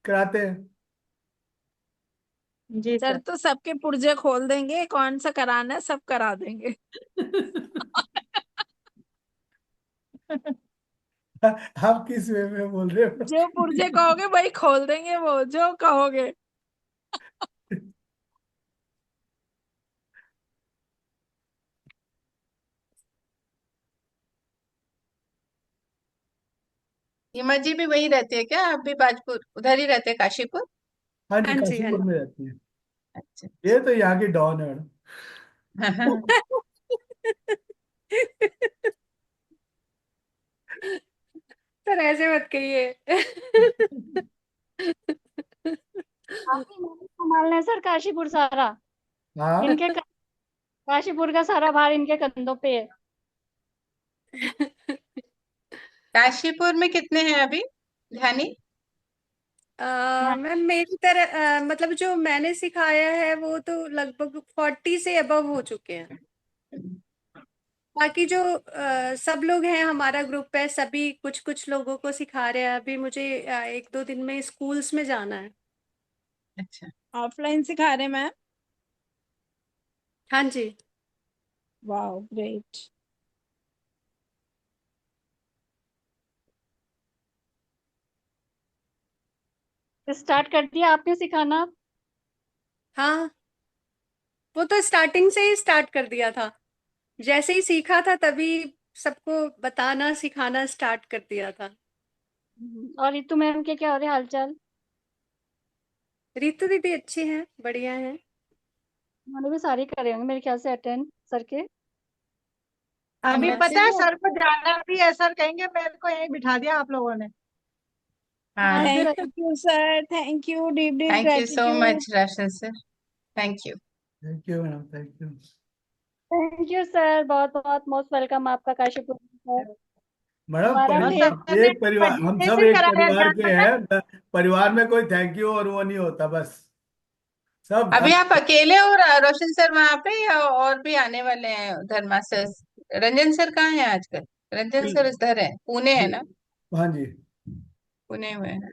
कराते हैं। जी सर सर। तो सबके पुर्जे खोल देंगे, कौन सा कराना है सब करा देंगे। आप किस वे में बोल रहे हो? जो पुर्जे कहोगे वही खोल देंगे, वो जो कहोगे। हिमा जी भी वही रहती है क्या? आप भी बाजपुर उधर ही रहते हैं, काशीपुर? हाँ जी, हाँ जी। हाँ काशीपुर में रहती है। अच्छा। ये तो यहाँ की डॉन है मैडम। सर ऐसे मत कहिए। आप ही मैंने संभालना है सर काशीपुर सारा, हाँ, इनके काशीपुर का सारा भार इनके कंधों पे है। काशीपुर में कितने हैं अभी ध्यानी? मैम मेरी तरह मतलब जो मैंने सिखाया है वो तो लगभग 40 से अबव हो चुके हैं। बाकी जो सब लोग हैं हमारा ग्रुप है, सभी कुछ कुछ लोगों को सिखा रहे हैं। अभी मुझे 1-2 दिन में स्कूल्स में जाना है। अच्छा, ऑफलाइन सिखा रहे हैं मैम? हाँ जी। Wow, great. स्टार्ट कर दिया आपने सिखाना? हाँ, वो तो स्टार्टिंग से ही स्टार्ट कर दिया था। जैसे ही सीखा था तभी सबको बताना सिखाना स्टार्ट कर दिया था। और रितु मैम के क्या हो रहे हालचाल? रितु दीदी अच्छी हैं, बढ़िया हैं। उन्होंने भी सारे करे होंगे मेरे ख्याल से अटेंड सर के। अभी हाँ पता है सर को जाना भी है, सर कहेंगे मेरे को यहीं बिठा दिया आप लोगों ने। हाँ, आज भी thank you sir, thank you, deep deep thank you so gratitude. Much Roshan sir, thank you. Thank you madam, thank you. Thank you sir, बहुत बहुत मोस्ट वेलकम आपका काशीपुर सर। मैडम हमारा और फिर सर ने एक परिवार, हम सब कैसे एक कराया परिवार ध्यान के पता है? हैं। परिवार में कोई थैंक यू और वो नहीं होता, बस सब अभी हम। आप अकेले हो रोशन सर वहां पे, या और भी आने वाले हैं उधर मास्टर्स? रंजन सर कहाँ हैं आजकल? रंजन सर इधर है, पुणे है ना? हाँ जी। पुणे में है।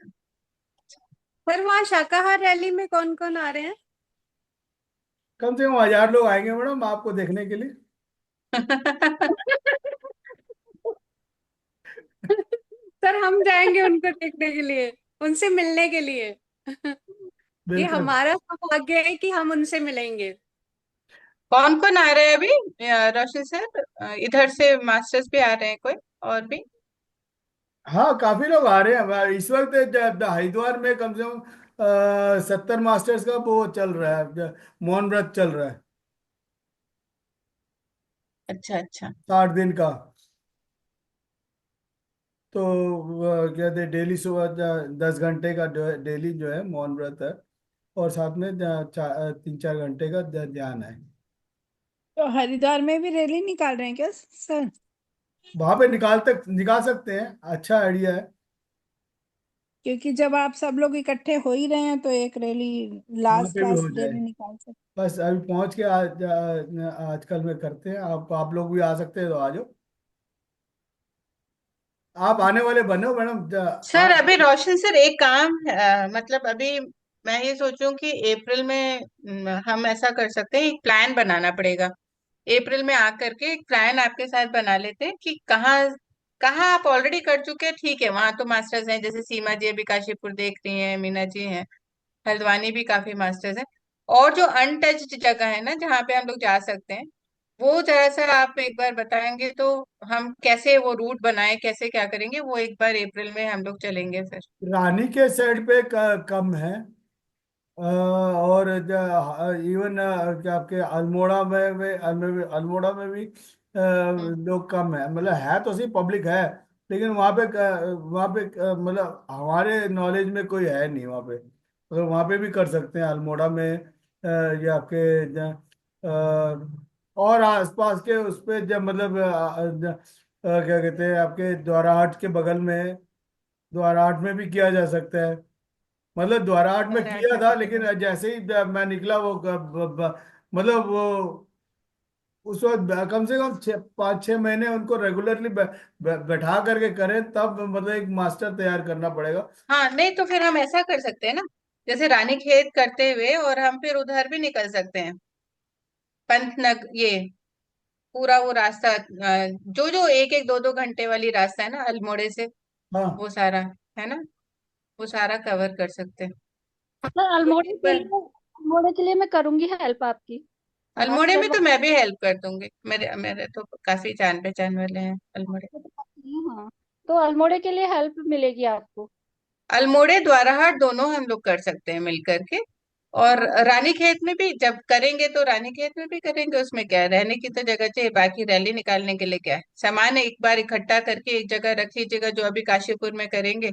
सर वहाँ शाकाहार रैली में कौन कौन आ रहे हैं? कम से कम 1000 लोग आएंगे मैडम आपको देखने के लिए। सर हम जाएंगे उनको देखने के लिए, उनसे मिलने के लिए। ये बिल्कुल। हमारा सौभाग्य है कि हम उनसे मिलेंगे। कौन कौन आ रहे हैं अभी रोशन सर? इधर से मास्टर्स भी आ रहे हैं कोई और भी? हाँ, काफी लोग आ रहे हैं इस वक्त। हरिद्वार में कम से कम 70 मास्टर्स का वो चल रहा है, मौन व्रत चल रहा है, अच्छा अच्छा। 60 दिन का। तो कहते डेली सुबह 10 घंटे का डेली जो है मौन व्रत है, और साथ में 3-4 घंटे का ध्यान है। तो हरिद्वार में भी रैली निकाल रहे हैं क्या सर? वहां पे निकाल सकते हैं, अच्छा आइडिया है। क्योंकि जब आप सब लोग इकट्ठे हो ही रहे हैं तो एक रैली, वहां लास्ट पे भी हो लास्ट जाए। रैली निकाल सकते बस अभी पहुंच के आजकल में करते हैं। आप लोग भी आ सकते हैं तो आ जाओ। आप आने वाले बनो मैडम। सर आप अभी रोशन सर एक काम मतलब अभी मैं ये सोचूं कि अप्रैल में हम ऐसा कर सकते हैं, एक प्लान बनाना पड़ेगा। अप्रैल में आकर के एक प्लान आपके साथ बना लेते हैं कि कहाँ कहाँ आप ऑलरेडी कर चुके हैं, ठीक है, वहां तो मास्टर्स हैं, जैसे सीमा जी अभी काशीपुर देख रही हैं, मीना जी हैं, हल्द्वानी भी काफी मास्टर्स हैं। और जो अनटच्ड जगह है ना जहाँ पे हम लोग जा सकते हैं, वो जरा सा आप एक बार बताएंगे तो हम कैसे वो रूट बनाए, कैसे क्या करेंगे, वो एक बार अप्रैल में हम लोग चलेंगे फिर। रानी के साइड पे कम है, और इवन क्या आपके अल्मोड़ा अल्मोड़ा में भी हम्म। लोग कम है। मतलब है तो सही, पब्लिक है, लेकिन वहाँ पे मतलब हमारे नॉलेज में कोई है नहीं वहाँ पे। अगर वहाँ पे भी कर सकते हैं अल्मोड़ा में, या आपके और आसपास के उस पे जब मतलब क्या कहते हैं, आपके द्वाराहाट के बगल में, द्वाराहाट में भी किया जा सकता है। मतलब द्वाराहाट में और आठ किया में था, भी लेकिन करें। जैसे ही मैं निकला वो मतलब वो उस वक्त कम से कम 5-6 महीने उनको रेगुलरली बैठा करके करें, तब मतलब एक मास्टर तैयार करना पड़ेगा। हाँ, नहीं तो फिर हम ऐसा कर सकते हैं ना, जैसे रानीखेत करते हुए और हम फिर उधर भी निकल सकते हैं, पंतनग ये पूरा वो रास्ता, जो जो एक एक दो दो घंटे वाली रास्ता है ना अल्मोड़े से, हाँ, वो सारा है ना, वो सारा कवर कर सकते हैं। सर तो एक बार अल्मोड़े के लिए मैं करूंगी हेल्प आपकी। आप अल्मोड़े सर में तो मैं भी हेल्प कर दूंगी, मेरे मेरे तो काफी जान पहचान वाले हैं अल्मोड़े। हाँ, तो अल्मोड़े के लिए हेल्प मिलेगी आपको। अल्मोड़े द्वाराहाट दोनों हम लोग कर सकते हैं मिल करके। और हाँ रानीखेत में भी जब करेंगे तो रानीखेत में भी करेंगे, उसमें क्या है, रहने की तो जगह चाहिए, बाकी रैली निकालने के लिए क्या है, सामान एक बार इकट्ठा करके एक जगह रख लीजिएगा, जो अभी काशीपुर में करेंगे,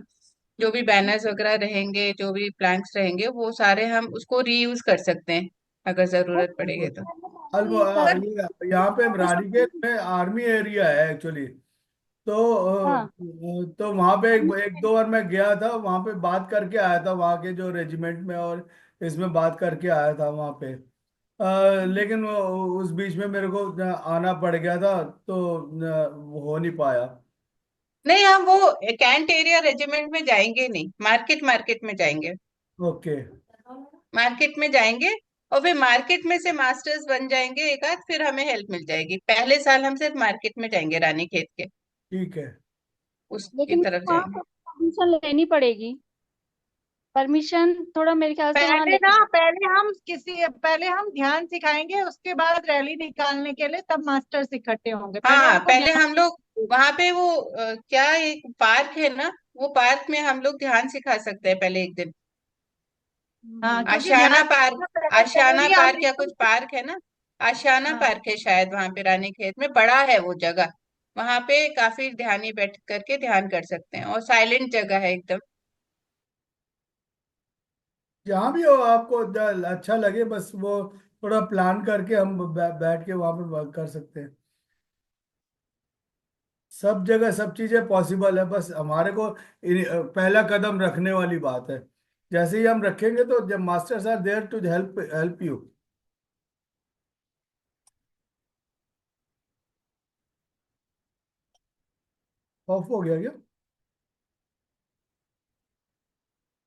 जो भी बैनर्स वगैरह रहेंगे, जो भी प्लैंक्स रहेंगे, वो सारे हम उसको रीयूज कर सकते हैं अगर जरूरत पड़ेगी तो। सर ये यहाँ पे रानीखेत में आर्मी एरिया है एक्चुअली। हाँ तो वहाँ पे एक दो बार मैं गया था, वहाँ पे बात करके आया था, वहाँ के जो रेजिमेंट में और इसमें बात करके आया था वहाँ पे। लेकिन उस बीच में मेरे को आना पड़ गया था, तो हो नहीं पाया। नहीं, हम वो कैंट एरिया रेजिमेंट में जाएंगे नहीं, मार्केट मार्केट में जाएंगे। ओके। मार्केट में जाएंगे और फिर मार्केट में से मास्टर्स बन जाएंगे एक आध, फिर हमें हेल्प मिल जाएगी। पहले साल हम सिर्फ मार्केट में जाएंगे, रानी खेत के ठीक है। उसकी लेकिन तरफ वहाँ जाएंगे। पर परमिशन लेनी पड़ेगी। परमिशन थोड़ा मेरे ख्याल से वहाँ पहले लेनी। ना, पहले हम ध्यान सिखाएंगे, उसके बाद रैली निकालने के लिए तब मास्टर्स इकट्ठे होंगे। पहले हाँ, हमको पहले ध्यान। हम लोग वहां पे वो क्या एक पार्क है ना, वो पार्क में हम लोग ध्यान सिखा सकते हैं पहले एक दिन। हाँ, क्योंकि आशियाना ध्यान पार्क, सिखाना पहले आशियाना जरूरी है, और पार्क या एकदम। कुछ पार्क है ना, आशियाना हाँ। पार्क है शायद वहां पे रानी खेत में, बड़ा है वो जगह। वहां पे काफी ध्यानी बैठ करके ध्यान कर सकते हैं और साइलेंट जगह है एकदम। जहाँ भी हो आपको अच्छा लगे, बस वो थोड़ा प्लान करके हम बैठ के वहां पे वर्क कर सकते हैं। सब जगह सब चीजें पॉसिबल है, बस हमारे को पहला कदम रखने वाली बात है। जैसे ही हम रखेंगे तो जब masters are there to help help you. Off हो गया क्या?